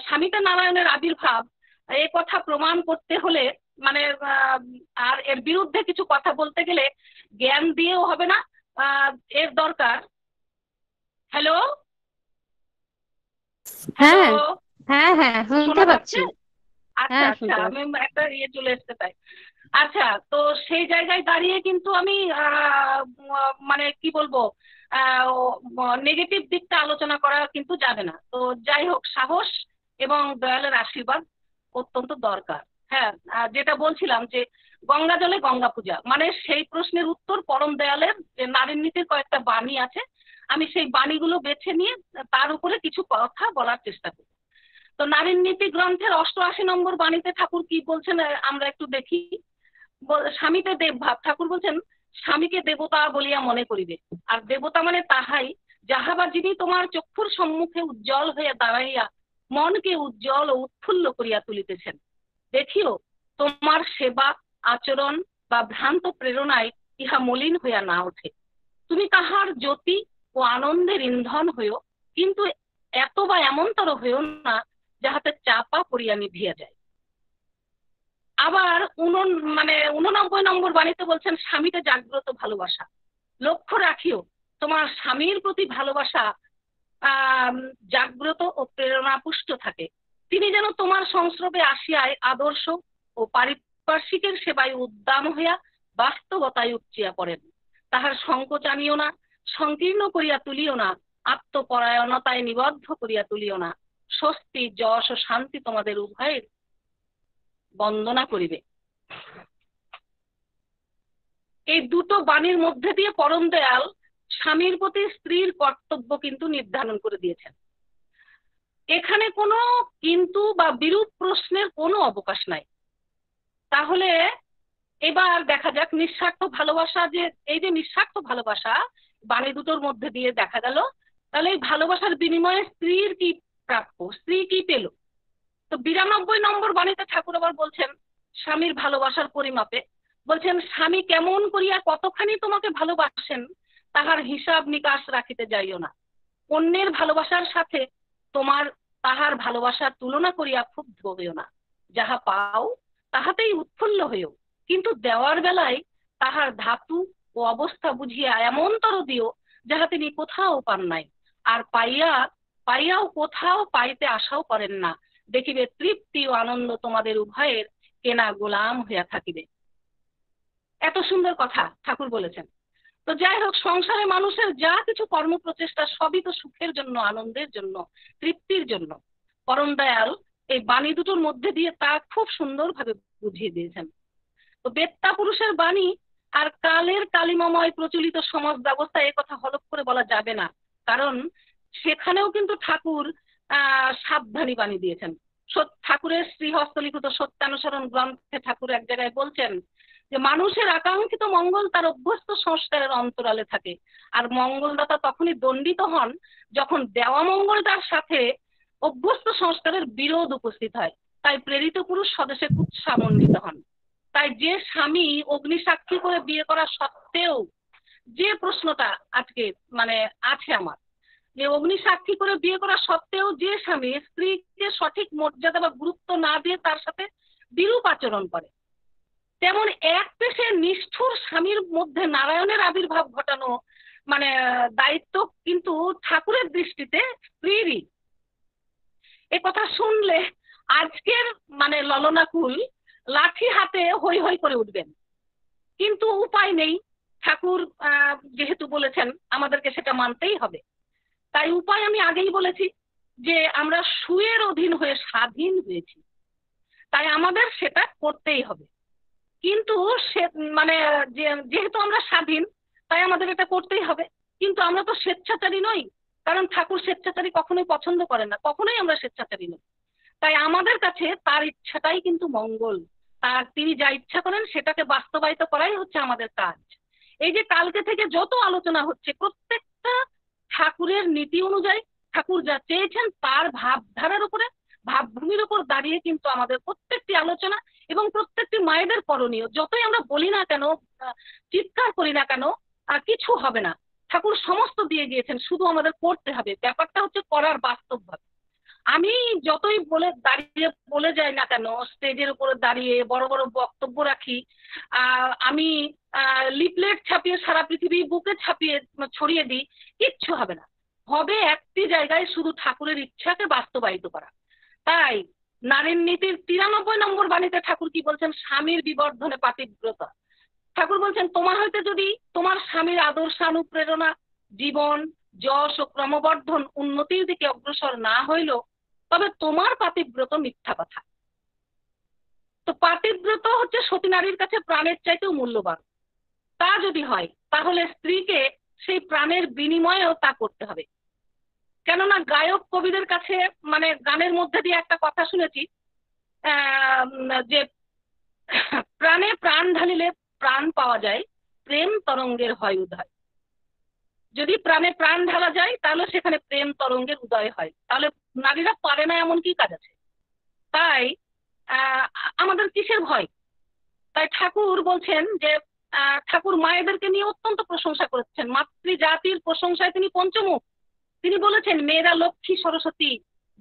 স্বামীতে নারায়ণের আবির্ভাব এই কথা প্রমাণ করতে হলে মানে আর এর বিরুদ্ধে কিছু কথা বলতে গেলে জ্ঞান দিয়েও হবে না, এর দরকার। হ্যালো হ্যাঁ হ্যালো, হ্যাঁ হ্যাঁ শুনতে শোনা পাচ্ছি। যাচ্ছে? আচ্ছা হ্যাঁ আচ্ছা, শুনতে আমি পাচ্ছি। একটা চলে এসতে তাই। আচ্ছা, তো সেই জায়গায় দাঁড়িয়ে কিন্তু আমি মানে কি বলবো নেগেটিভ দিকটা আলোচনা করা কিন্তু যাবে না। তো যাই হোক, সাহস এবং দয়ালের আশীর্বাদ অত্যন্ত দরকার। হ্যাঁ, যেটা বলছিলাম যে গঙ্গা জলে গঙ্গা পূজা, মানে সেই প্রশ্নের উত্তর পরম দয়ালের যে নারীর নীতির কয়েকটা বাণী আছে, আমি সেই বাণীগুলো বেছে নিয়ে তার উপরে কিছু কথা বলার চেষ্টা করি। তো নারীর নীতি গ্রন্থের 88 নম্বর বাণীতে ঠাকুর কি বলছেন আমরা একটু দেখি। স্বামীতে দেবভাব, ঠাকুর বলছেন স্বামীকে দেবতা বলিয়া মনে করিবে, আর দেবতা মানে তাহাই যাহা বা যিনি তোমার চক্ষুর সম্মুখে উজ্জ্বল হইয়া দাঁড়াইয়া মনকে উজ্জ্বল ও উৎফুল্ল করিয়া তুলিতেছেন। দেখিও তোমার সেবা আচরণ বা ভ্রান্ত প্রেরণায় ইহা মলিন হইয়া না ওঠে। তুমি তাহার জ্যোতি ও আনন্দের ইন্ধন হইও, কিন্তু এত বা এমনতর হইও না যাহাতে চাপা পড়িয়া নিভিয়া যায়। আবার 89 নম্বর বাণীতে বলছেন স্বামীকে জাগ্রত ভালোবাসা, লক্ষ্য রাখিও তোমার স্বামীর প্রতি ভালোবাসা জাগ্রত ও প্রেরণাপুষ্ট থাকে। তিনি যেন তোমার সংস্রবে আসিয়ায় আদর্শ ও পারিপার্শ্বিকের সেবায় উদ্দাম হইয়া বাস্তবতায় উপচিয়া পড়েন। তাহার সংকোচ আনিও না, সংকীর্ণ করিয়া তুলিও না, আত্মপরায়ণতায় নিবদ্ধ করিয়া তুলিও না। স্বস্তি যশ ও শান্তি তোমাদের উভয়ের বন্দনা করিবে। এই দুটো বাণীর মধ্যে দিয়ে পরম দয়াল স্বামীর প্রতি স্ত্রীর কর্তব্য কিন্তু নির্ধারণ করে দিয়েছেন। এখানে কোনো কিন্তু বা বিরূপ প্রশ্নের কোনো অবকাশ নাই। তাহলে এবার দেখা যাক নিঃস্বার্থ ভালোবাসা, যে এই যে নিঃস্বার্থ ভালোবাসা বাণী দুটোর মধ্যে দিয়ে দেখা গেল, তাহলে এই ভালোবাসার বিনিময়ে স্ত্রীর কি প্রাপ্য, স্ত্রী কি পেল। তো 92 নম্বর বাণীতে ঠাকুর আবার বলছেন স্বামীর ভালোবাসার পরিমাপে, বলছেন স্বামী কেমন করিয়া কতখানি তোমাকে ভালোবাসেন তাহার হিসাব নিকাশ রাখিতে যাইও না। অন্যের ভালোবাসার সাথে তাহার ভালোবাসার তুলনা করিয়া ক্ষুব্ধ হইও না। যাহা পাও তাহাতেই উৎফুল্ল হইও, কিন্তু দেওয়ার বেলায় তাহার ধাতু ও অবস্থা বুঝিয়া এমনতর দিও যাহা তিনি কোথাও পান নাই, আর পাইয়াও কোথাও পাইতে আশাও করেন না। দেখিবে তৃপ্তি ও আনন্দ তোমাদের উভয়ের কেনা গোলাম হইয়া থাকিবে। এত সুন্দর কথা ঠাকুর বলেছেন। তো যাই হোক, সংসারে মানুষের যা কিছু কর্ম প্রচেষ্টা সবই তো সুখের জন্য, আনন্দের জন্য, তৃপ্তির জন্য। পরম দয়াল এই বাণী দুটোর মধ্যে দিয়ে তা খুব সুন্দরভাবে বুঝিয়ে দিয়েছেন। তো বেত্তা পুরুষের বাণী আর কালের কালিমাময় প্রচলিত সমাজ ব্যবস্থায় এ কথা হলফ করে বলা যাবে না, কারণ সেখানেও কিন্তু ঠাকুর সাবধানী বাণী দিয়েছেন। ঠাকুরের শ্রীহস্তলিখিত সত্যানুসরণ গ্রন্থে ঠাকুর এক জায়গায় বলছেন যে মানুষের আকাঙ্ক্ষিত মঙ্গল তার অভ্যস্ত সংস্কারের অন্তরালে থাকে, আর মঙ্গলদাতা তখনই দণ্ডিত হন যখন দেওয়া মঙ্গলটার সাথে অভ্যস্ত সংস্কারের বিরোধ উপস্থিত হয়। তাই প্রেরিত পুরুষ স্বদেশে কুৎসামণ্ডিত হন। তাই যে স্বামী অগ্নি সাক্ষী করে বিয়ে করা সত্ত্বেও, যে প্রশ্নটা আজকে আছে আমার, যে অগ্নি সাক্ষী করে বিয়ে করা সত্ত্বেও যে স্বামী স্ত্রীকে সঠিক মর্যাদা বা গুরুত্ব না দিয়ে তার সাথে বিরূপ আচরণ করে, তেমন এক পেশে নিষ্ঠুর স্বামীর মধ্যে নারায়ণের আবির্ভাব ঘটানো মানে দায়িত্ব কিন্তু ঠাকুরের দৃষ্টিতে স্ত্রীরই। এ কথা শুনলে আজকের মানে ললনাকুল লাঠি হাতে হৈ হৈ করে উঠবেন, কিন্তু উপায় নেই। ঠাকুর যেহেতু বলেছেন আমাদেরকে সেটা মানতেই হবে। তাই উপায় আমি আগেই বলেছি যে আমরা সুয়ের অধীন হয়ে স্বাধীন হয়েছি, তাই আমাদের সেটা করতেই হবে। কিন্তু সে মানে যেহেতু আমরা স্বাধীন তাই আমাদের এটা করতেই হবে, কিন্তু আমরা তো স্বেচ্ছাচারী নই, কারণ ঠাকুর স্বেচ্ছাচারী কখনোই পছন্দ করেন না, কখনোই আমরা স্বেচ্ছাচারী নই। তাই আমাদের কাছে তার ইচ্ছাটাই কিন্তু মঙ্গল, আর তিনি যা ইচ্ছা করেন সেটাকে বাস্তবায়িত করাই হচ্ছে আমাদের কাজ। এই যে কালকে থেকে যত আলোচনা হচ্ছে প্রত্যেকটা ঠাকুরের নীতি অনুযায়ী, ঠাকুর যা চেয়েছেন তার ভাবধারার উপরে, ভাবভূমির উপর দাঁড়িয়ে কিন্তু আমাদের প্রত্যেকটি আলোচনা এবং প্রত্যেকটি মায়েদের করণীয়। যতই আমরা বলি না কেন, চিৎকার করি না কেন, কিছু হবে না। ঠাকুর সমস্ত দিয়ে গিয়েছেন, শুধু আমাদের করতে হবে। ব্যাপারটা হচ্ছে করার বাস্তবভাবে। আমি যতই বলে যাই না কেন, স্টেজের উপরে দাঁড়িয়ে বড় বড় বক্তব্য রাখি, আমি লিফলেট ছাপিয়ে সারা পৃথিবী বুকে ছাপিয়ে ছড়িয়ে দিই, কিচ্ছু হবে না। হবে একটি জায়গায়, শুধু ঠাকুরের ইচ্ছাকে বাস্তবায়িত করা। তাই নারীর নীতির 93 নম্বর বাণীতে ঠাকুর কি বলছেন? স্বামীর বিবর্ধনে পাতিব্রতা। ঠাকুর বলছেন তোমার হইতে যদি তোমার স্বামীর আদর্শানুপ্রেরণা, জীবন, যশ ও ক্রমবর্ধন উন্নতির দিকে অগ্রসর না হইল, তবে তোমার পাতিব্রত মিথ্যা কথা। তো পাতিব্রত হচ্ছে সতী নারীর কাছে প্রাণের চাইতেও মূল্যবান। তা যদি হয় তাহলে স্ত্রীকে সেই প্রাণের বিনিময়েও তা করতে হবে। কেননা গায়ক কবিদের কাছে মানে গানের মধ্যে দিয়ে একটা কথা শুনেছি যে প্রাণে প্রাণ ঢালিলে প্রাণ পাওয়া যায়, প্রেম তরঙ্গের হয় উদয়। যদি প্রাণে প্রাণ ঢালা যায় তাহলে সেখানে প্রেম তরঙ্গের উদয় হয়। তাহলে নারীরা পারে না এমন কি কাজ আছে? তাই আমাদের কিসের ভয়? তাই ঠাকুর বলছেন যে ঠাকুর মায়েদেরকে নিয়ে অত্যন্ত প্রশংসা করেছেন। মাতৃজাতির প্রশংসায় তিনি পঞ্চমুখ। তিনি বলেছেন মেয়েরা লক্ষ্মী, সরস্বতী,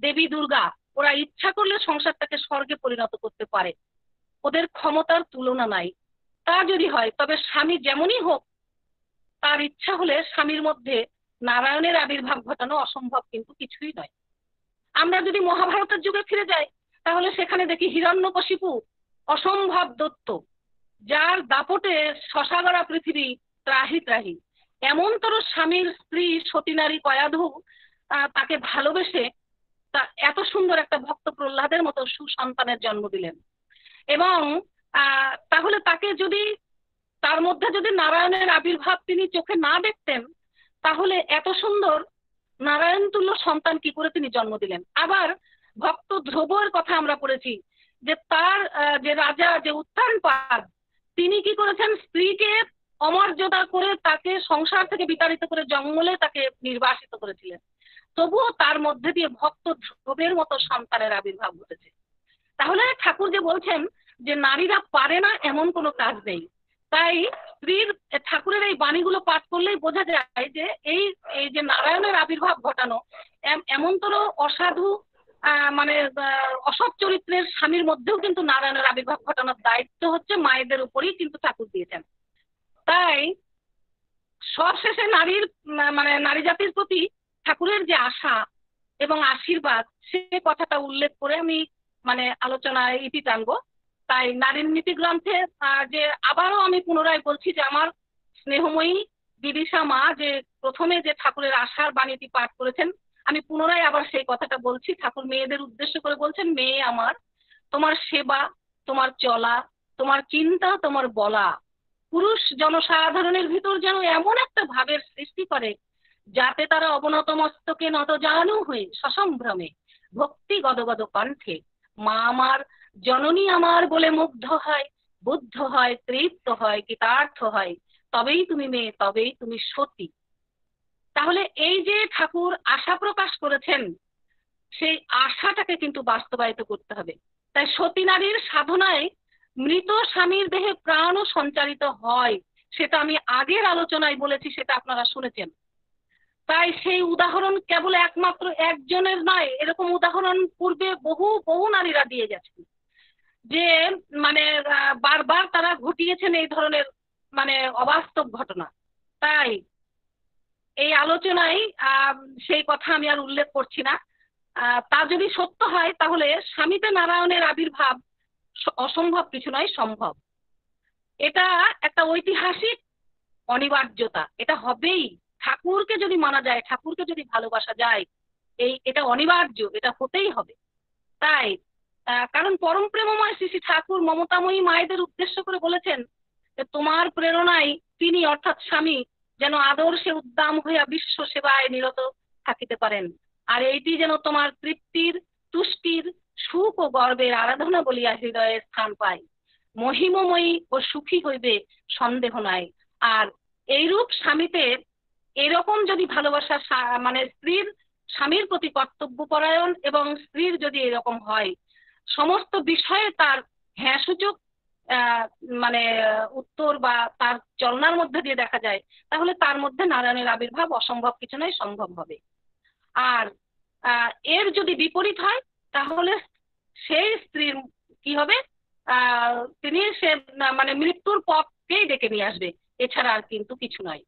দেবী দুর্গা, ওরা ইচ্ছা করলে সংসারটাকে স্বর্গে পরিণত করতে পারে, ওদের ক্ষমতার তুলনা নাই। তা যদি হয় তবে স্বামী যেমনই হোক, তার ইচ্ছা হলে স্বামীর মধ্যে নারায়ণের আবির্ভাব ঘটানো অসম্ভব কিন্তু কিছুই নয়। আমরা যদি মহাভারতের যুগে ফিরে যাই তাহলে সেখানে দেখি হিরণ্যকশিপু অসম্ভব দত্ত, যার দাপটে শশাগড়া পৃথিবী ত্রাহি ত্রাহি। এমনতর স্বামীর স্ত্রী সতী নারী কয়াধু তাকে ভালোবেসে এত সুন্দর একটা ভক্ত প্রহ্লাদের মতো সুসন্তানের জন্ম দিলেন। এবং তাহলে তাকে যদি তার মধ্যে যদি নারায়ণের আবির্ভাব তিনি চোখে না দেখতেন, তাহলে এত সুন্দর নারায়ণ তুল্য সন্তান কি করে তিনি জন্ম দিলেন? আবার ভক্ত ধ্রুবের কথা আমরা পড়েছি যে তার যে রাজা যে উত্থানপাদ, তিনি কি করেছেন? স্ত্রীকে অমর্যাদা করে তাকে সংসার থেকে বিতাড়িত করে জঙ্গলে তাকে নির্বাসিত করেছিলেন, তবুও তার মধ্যে দিয়ে ভক্ত ধ্রুবের মতো সন্তানের আবির্ভাব ঘটেছে। তাহলে ঠাকুর যে বলছেন যে নারীরা পারে না এমন কোনো কাজ নেই। তাই স্ত্রীর ঠাকুরের এই বাণীগুলো পাঠ করলেই বোঝা যায় যে এই যে নারায়ণের আবির্ভাব ঘটানো, এমনতর অসাধু মানে অসৎ চরিত্রের স্বামীর মধ্যেও কিন্তু নারায়ণের আবির্ভাব ঘটানোর দায়িত্ব হচ্ছে মায়েদের উপরেই কিন্তু ঠাকুর দিয়েছেন। তাই সবশেষে নারীর মানে নারী জাতির প্রতি ঠাকুরের যে আশা এবং আশীর্বাদ, সে কথাটা উল্লেখ করে আমি মানে আলোচনায় ইতি টানবো। তাই নারীর নীতি গ্রন্থে যে আবারও আমি পুনরায় বলছি যে আমার স্নেহময়ী বিদিশা মা যে প্রথমে যে ঠাকুরের আশার বাণীটি পাঠ করেছেন, আমি পুনরায় আবার সেই কথাটা বলছি। ঠাকুর মেয়েদের উদ্দেশ্য করে বলছেন, মেয়ে আমার, তোমার সেবা, তোমার চলা, তোমার চিন্তা, তোমার বলা পুরুষ জনসাধারণের ভিতর যেন এমন একটা ভাবের সৃষ্টি করে যাতে তারা অবনত মস্তকে নত জানু হয়ে সসম্ভ্রমে ভক্তি গদগদ কণ্ঠে মা আমার, জননী আমার বলে মুগ্ধ হয়, বুদ্ধ হয়, তৃপ্ত হয়, কৃতার্থ হয়, তবেই তুমি মেয়ে, তবেই তুমি সতী। তাহলে এই যে ঠাকুর আশা প্রকাশ করেছেন, সেই আশাটাকে কিন্তু বাস্তবায়িত করতে হবে। তাই সতী নারীর সাধনায় মৃত স্বামীর দেহে প্রাণও সঞ্চারিত হয়, সেটা আমি আগের আলোচনায় বলেছি, সেটা আপনারা শুনেছেন। তাই সেই উদাহরণ কেবল একমাত্র একজনের নয়, এরকম উদাহরণ পূর্বে বহু বহু নারীরা দিয়ে গেছেন, যে মানে বারবার তারা ঘটিয়েছেন এই ধরনের মানে অবাস্তব ঘটনা। তাই এই আলোচনায় সেই কথা আমি আর উল্লেখ করছি না। তা যদি সত্য হয় তাহলে স্বামীতে নারায়ণের আবির্ভাব অসম্ভব কিছু নয়, সম্ভব। এটা একটা ঐতিহাসিক অনিবার্যতা, এটা হবেই। ঠাকুরকে যদি মানা যায়, ঠাকুরকে যদি ভালোবাসা যায়, এটা অনিবার্য, এটা হতেই হবে। তাই কারণ পরম প্রেমময় শ্রী শ্রী ঠাকুর মমতাময়ী মায়েদের উদ্দেশ্য করে বলেছেন যে তোমার প্রেরণায় তিনি অর্থাৎ স্বামী যেন আদর্শে উদ্দাম হইয়া বিশ্ব সেবায় নিরত থাকিতে পারেন, আর এইটি যেন তোমার তৃপ্তির, তুষ্টির, সুখ ও গর্বের আরাধনা বলিয়া হৃদয়ে স্থান পায়। মহিমময়ী ও সুখী হইবে সন্দেহ নাই। আর এইরূপ স্বামীতে এরকম যদি ভালোবাসা মানে স্ত্রীর স্বামীর প্রতি কর্তব্যপরায়ণ এবং স্ত্রীর যদি এরকম হয়, সমস্ত বিষয়ে তার হ্যাঁ সূচক মানে উত্তর বা তার চলনার মধ্যে দিয়ে দেখা যায়, তাহলে তার মধ্যে নারায়ণের আবির্ভাব অসম্ভব কিছু নয়, সম্ভব হবে। আর এর যদি বিপরীত হয় তাহলে সেই স্ত্রীর কি হবে, তিনি সে মানে মৃত্যুর পথকেই ডেকে নিয়ে আসবে, এছাড়া আর কিন্তু কিছু নয়।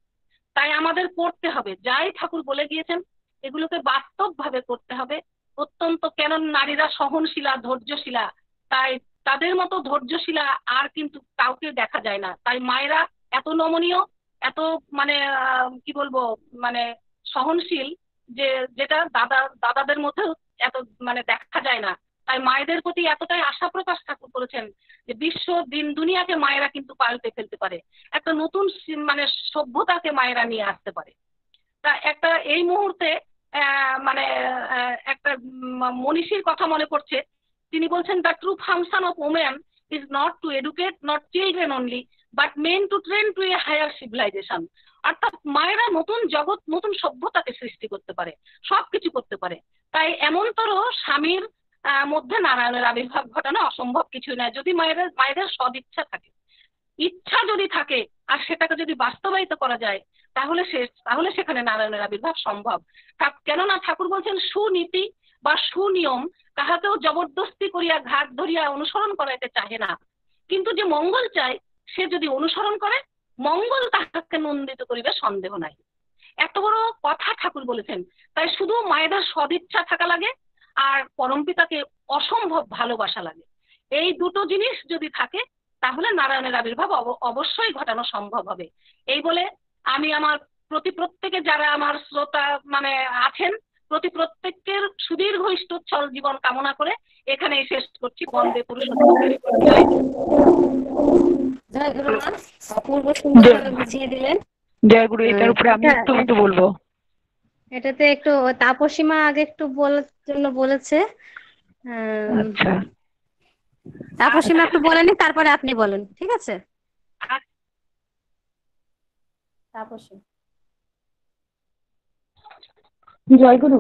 তাই আমাদের করতে হবে, যাই ঠাকুর বলে গিয়েছেন এগুলোকে বাস্তব ভাবে করতে হবে। অত্যন্ত, কেন নারীরা সহনশীলা, ধৈর্যশীলা, তাই তাদের মতো ধৈর্যশীলা আর কিন্তু কাউকে দেখা যায় না। তাই মায়েরা এত নমনীয়, এত মানে কি বলবো মানে সহনশীল, যেটা দাদাদের মধ্যেও এত মানে দেখা যায় না। তাই মায়েদের প্রতি এতটাই আশা প্রকাশ ঠাকুর করেছেন যে বিশ্ব দিন দুনিয়াকে মায়েরা কিন্তু পাল্টে ফেলতে পারে, একটা নতুন মানে সভ্যতাকে মায়েরা নিয়ে আসতে পারে। তা একটা এই মুহূর্তে মানে একটা মনীষীর কথা মনে পড়ছে। তিনি বলছেন the true function of women is not to educate not children only but men to train to a higher civilization. অর্থাৎ মায়েরা নতুন জগৎ, নতুন সভ্যতাকে সৃষ্টি করতে পারে, সবকিছু করতে পারে। তাই এমনতর স্বামীর মধ্যে নারায়ণের আবির্ভাব ঘটানো অসম্ভব কিছু নয়, যদি মায়েদের সদিচ্ছা থাকে। ইচ্ছা যদি থাকে আর সেটাকে যদি বাস্তবায়িত করা যায় তাহলে সেখানে নারায়ণের আবির্ভাব সম্ভব। কেননা ঠাকুর বলছেন সুনীতি বা সুনিয়ম কাহাকেও জবরদস্তি করিয়া ঘাট ধরিয়া অনুসরণ করাইতে চাহে না, কিন্তু যে মঙ্গল চায় সে যদি অনুসরণ করে মঙ্গল তাহাকে নন্দিত করিবে সন্দেহ নাই। এত বড় কথা ঠাকুর বলেছেন। তাই শুধু মায়েদের সদিচ্ছা থাকা লাগে আর পরমপিতাকে অসম্ভব ভালোবাসা লাগে। এই দুটো জিনিস যদি থাকে তাহলে নারায়ণের আবির্ভাব অবশ্যই ঘটানো সম্ভব হবে। এই বলে আমি আমার প্রত্যেকে যারা আমার শ্রোতা মানে আছেন প্রত্যেকের সুদীর্ঘ ইষ্টচ্ছল জীবন কামনা করে এখানেই শেষ করছি। বন্দে পুরুষোত্তম। জয় গুরু মা, অপূর্ব সুন্দরভাবে বুঝিয়ে দিলেন। জয় গুরু। এটার উপরে আমি একটু বলবো। এটাতে একটু তাপসীমা আগে একটু বলার জন্য বলেছে। আচ্ছা, তাপসীমা একটু বলে নি, তারপরে আপনি বলেন, ঠিক আছে? তাপসী। জয় গুরু।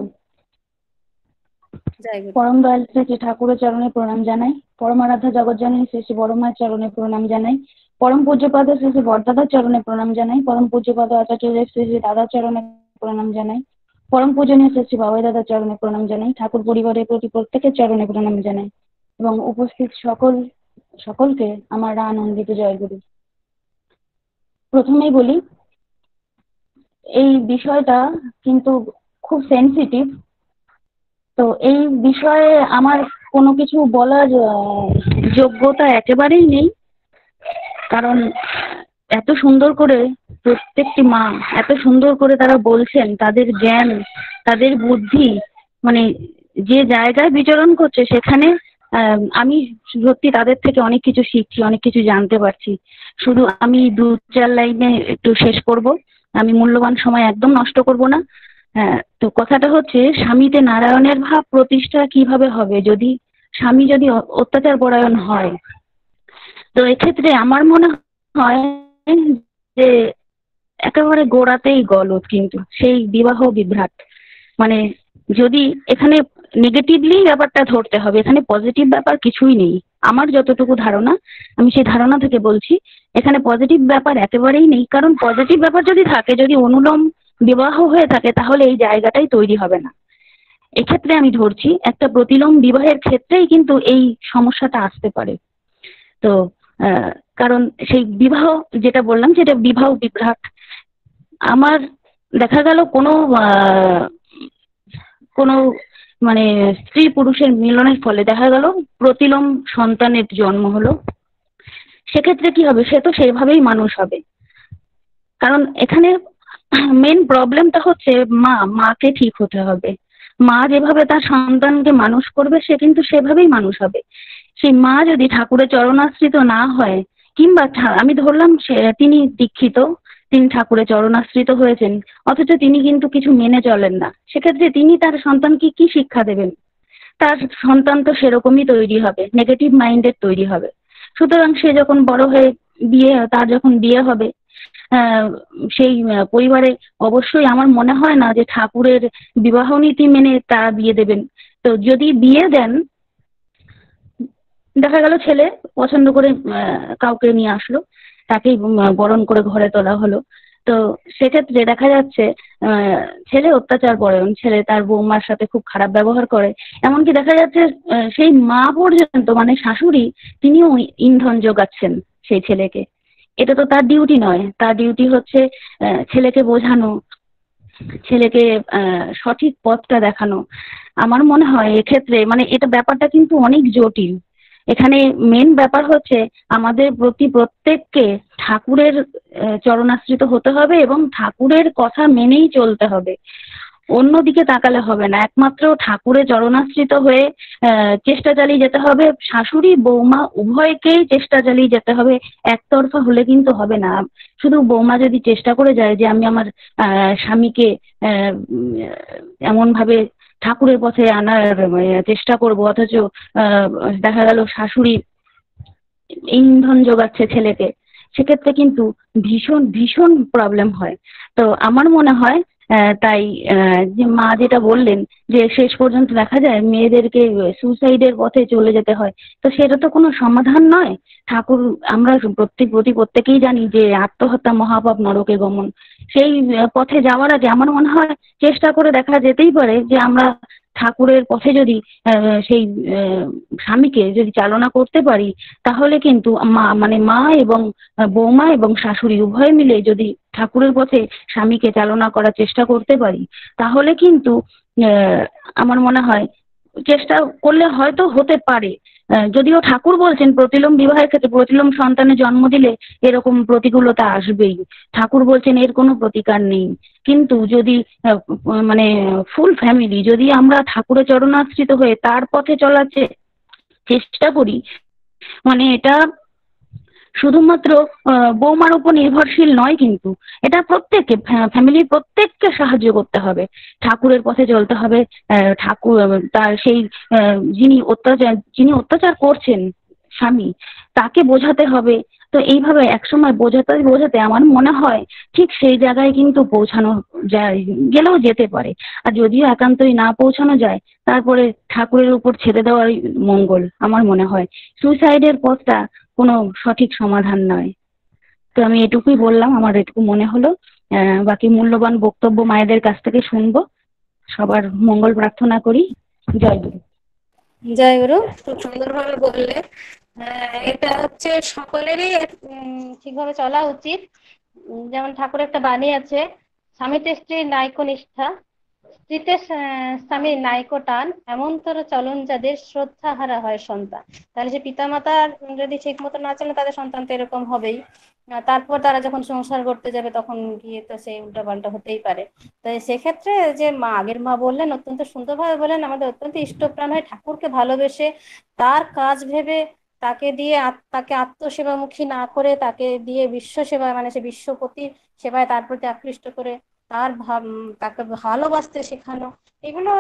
জয় গুরু। পরম দয়াল শ্রী শ্রী ঠাকুরের চরণে প্রণাম জানাই। পরম আরাধ্যা জগৎজননী শ্রী শ্রী বড় মায়ের চরণে প্রণাম জানাই। পরম পূজ্যপাদ শ্রী শ্রী বরদাদার চরণে প্রণাম জানাই। পরম পূজ্যপাদ আচার্য শ্রী শ্রী দাদার চরণে প্রণাম জানাই। পরম পূজনীয় শ্রী শ্রী বাবাই দাদার চরণে প্রণাম জানাই। ঠাকুর পরিবারের প্রতি প্রত্যেকের চরণে প্রণাম জানাই এবং উপস্থিত সকলকে আমার আনন্দিত জয় গুরু। প্রথমেই বলি, এই বিষয়টা কিন্তু খুব সেনসিটিভ। তো এই বিষয়ে আমার কোনো কিছু বলার যোগ্যতা একেবারেই নেই, কারণ এত সুন্দর করে প্রত্যেকটি মা এত সুন্দর করে তারা বলছেন, তাদের জ্ঞান, তাদের বুদ্ধি মানে যে জায়গায় বিচরণ করছে সেখানে আমি সত্যি তাদের থেকে অনেক কিছু শিখছি, অনেক কিছু জানতে পারছি। শুধু আমি 2-4 লাইনে একটু শেষ করব, আমি মূল্যবান সময় একদম নষ্ট করব না। তো কথাটা হচ্ছে, স্বামীতে নারায়ণের ভাব প্রতিষ্ঠা কিভাবে হবে যদি স্বামী যদি অত্যাচার পরায়ণ হয়। তো এক্ষেত্রে আমার মনে হয় যে একেবারে গোড়াতেই গলদ, কিন্তু সেই বিবাহ বিভ্রাট। মানে যদি এখানে নেগেটিভলি ব্যাপারটা ধরতে হবে, এখানে পজিটিভ ব্যাপার কিছুই নেই। আমার যতটুকু ধারণা, আমি সেই ধারণা থেকে বলছি, এখানে পজিটিভ ব্যাপার একেবারেই নেই। কারণ পজিটিভ ব্যাপার যদি থাকে, যদি অনুলোম বিবাহ হয়ে থাকে, তাহলে এই জায়গাটাই তৈরি হবে না। এক্ষেত্রে আমি ধরছি একটা প্রতিলোম বিবাহের ক্ষেত্রেই কিন্তু এই সমস্যাটা আসতে পারে। তো কারণ সেই বিবাহ, যেটা বললাম যেটা বিবাহ বিভ্রাট, আমার দেখা গেল কোনো মানে স্ত্রী পুরুষের মিলনের ফলে দেখা গেল প্রতিলোম সন্তানের জন্ম হলো, সেক্ষেত্রে কি হবে? সে তো সেভাবেই মানুষ হবে। কারণ এখানে মেন প্রবলেমটা হচ্ছে মাকে ঠিক হতে হবে। মা যেভাবে তার সন্তানকে মানুষ করবে সে কিন্তু সেভাবেই মানুষ হবে। সেই মা যদি ঠাকুরের চরণাশ্রিত না হয়, কিংবা আমি ধরলাম তিনি দীক্ষিত, তিনি ঠাকুরের চরণাশ্রিত হয়েছেন, অথচ তিনি কিন্তু কিছু মেনে চলেন না, সেক্ষেত্রে তিনি তার সন্তানকে কি শিক্ষা দেবেন? তার সন্তান তো সেরকমই তৈরি হবে, নেগেটিভ মাইন্ডেড তৈরি হবে। সুতরাং সে যখন বড় হয়ে তার যখন বিয়ে হবে, সেই পরিবারে অবশ্যই আমার মনে হয় না যে ঠাকুরের বিবাহ নীতি মেনে তারা বিয়ে দেবেন। তো যদি বিয়ে দেন, দেখা গেল ছেলে পছন্দ করে কাউকে নিয়ে আসলো, তাকেই বরণ করে ঘরে তোলা হলো। তো সেক্ষেত্রে দেখা যাচ্ছে ছেলে অত্যাচার পরায়ণ, ছেলে তার বৌমার সাথে খুব খারাপ ব্যবহার করে। এমনকি দেখা যাচ্ছে সেই মা পর্যন্ত, মানে শাশুড়ি, তিনিও ইন্ধন যোগাচ্ছেন সেই ছেলেকে। এটা তো তার ডিউটি নয়, তার ডিউটি হচ্ছে ছেলেকে বোঝানো, ছেলেকে সঠিক পথটা দেখানো। আমার মনে হয় এক্ষেত্রে মানে এটা ব্যাপারটা কিন্তু অনেক জটিল। এখানে মেন ব্যাপার হচ্ছে আমাদের প্রত্যেককে ঠাকুরের চরণাশ্রিত হতে হবে এবং ঠাকুরের কথা মেনেই চলতে হবে। অন্যদিকে তাকালে হবে না, একমাত্র ঠাকুরের চরণাশ্রিত হয়ে চেষ্টা চালিয়ে যেতে হবে। শাশুড়ি বৌমা উভয়কেই চেষ্টা চালিয়ে যেতে হবে, একতরফা হলে কিন্তু হবে না। শুধু বৌমা যদি চেষ্টা করে যায় যে আমি আমার স্বামীকে এমন ভাবে ঠাকুরের পথে আনার চেষ্টা করব, অথচ দেখা গেল শাশুড়ি ইন্ধন যোগাচ্ছে ছেলেকে, সেক্ষেত্রে কিন্তু ভীষণ ভীষণ প্রবলেম হয়। তো আমার মনে হয় তাই যে মা যেটা বললেন যে শেষ পর্যন্ত দেখা যায় মেয়েদেরকে সুসাইডের পথে চলে যেতে হয়, তো সেটা তো কোনো সমাধান নয়। ঠাকুর, আমরা প্রত্যেকেই জানি যে আত্মহত্যা মহাপাপ নরকে গমন। সেই পথে যাওয়ার আগে আমার মনে হয় চেষ্টা করে দেখা যেতেই পারে যে আমরা ঠাকুরের পথে যদি সেই স্বামীকে যদি চালনা করতে পারি, তাহলে কিন্তু মা এবং বৌমা এবং শাশুড়ি উভয় মিলে যদি ঠাকুরের পথে স্বামীকে চালনা করার চেষ্টা করতে পারি, তাহলে কিন্তু আমার মনে হয় চেষ্টা করলে হয়তো হতে পারে। যদিও ঠাকুর বলছেন প্রতিলোম বিবাহের ক্ষেত্রে, প্রতিলোম সন্তানের জন্ম দিলে এরকম প্রতিকূলতা আসবেই, ঠাকুর বলছেন এর কোনো প্রতিকার নেই। কিন্তু যদি মানে ফুল ফ্যামিলি যদি আমরা ঠাকুরের চরণাশ্রিত হয়ে তার পথে চলার চেষ্টা করি, মানে এটা শুধুমাত্র বৌমার উপর নির্ভরশীল নয়, কিন্তু এটা প্রত্যেককে, ফ্যামিলির প্রত্যেককে সাহায্য করতে হবে, ঠাকুরের পথে চলতে হবে। ঠাকুর তার সেই যিনি অত্যাচার করছেন স্বামী, তাকে বোঝাতে হবে। তো এইভাবে একসময় বোঝাতে বোঝাতে আমার মনে হয় ঠিক সেই জায়গায় কিন্তু পৌঁছানো যায়, গেলেও যেতে পারে। আর যদিও একান্তই না পৌঁছানো যায়, তারপরে ঠাকুরের উপর ছেড়ে দেওয়াই মঙ্গল আমার মনে হয়। সুইসাইডের পথটা কোনো সঠিক সমাধান নয়। তো আমি এটুকুই বললাম, আমার এটুকু মনে হলো। বাকি মূল্যবান বক্তব্য মায়েদের কাছ থেকে শুনবো। সবার মঙ্গল প্রার্থনা করি। জয় গুরু। জয় গুরু, খুব সুন্দরভাবে বললে। এটা হচ্ছে সকলেরই ঠিকভাবে চলা উচিত। যেমন ঠাকুরের একটা বাণী আছে, স্বামীতে স্ত্রীর নাইকো নিষ্ঠা, স্ত্রীতে স্বামীর নাইকো টান, এমনতর চলন যাদের শ্রদ্ধা হারা হয় সন্তান। তাহলে যে পিতামাতার যদি ঠিক মতো না চলে, তাদের সন্তান তো এরকম হবেই। তারপর তারা যখন সংসার করতে যাবে তখন গিয়ে তো সেই উল্টাপাল্টা হতেই পারে। তো সেক্ষেত্রে যে আগের মা বললেন, অত্যন্ত সুন্দরভাবে বললেন, আমাদের অত্যন্ত ইষ্টপ্রাণ হয় ঠাকুরকে ভালোবেসে তার কাজ ভেবে তাকে দিয়ে তাকে আত্মসেবামুখী না করে তাকে দিয়ে বিশ্ব সেবা, মানে সে বিশ্বপতির সেবায় তার প্রতি আকৃষ্ট করে তাকে ভালোবাসতে শেখানো, এগুলো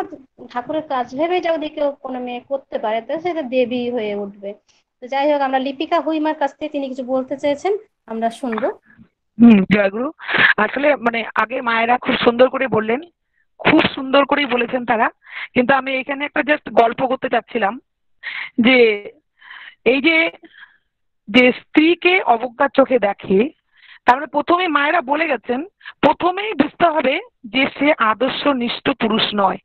ঠাকুরের কাজ ভেবে যদি কেউ কোনো মেয়ে করতে পারে তো সেটা দেবী হয়ে উঠবে। তো যাই হোক, আমরা লিপিকা হুইমার কাছ থেকে তিনি কিছু বলতে চেয়েছেন, আমরা শুনবো। জয়গুরু। আসলে মানে আগে মায়েরা খুব সুন্দর করে বললেন, খুব সুন্দর করেই বলেছেন তারা, কিন্তু আমি এখানে একটা জাস্ট গল্প করতে চাচ্ছিলাম যে এই যে যে স্ত্রীকে অবজ্ঞার চোখে দেখে, তারপরে প্রথমে মায়েরা বলে গেছেন, প্রথমেই বুঝতে হবে যে সে আদর্শনিষ্ঠ পুরুষ নয়।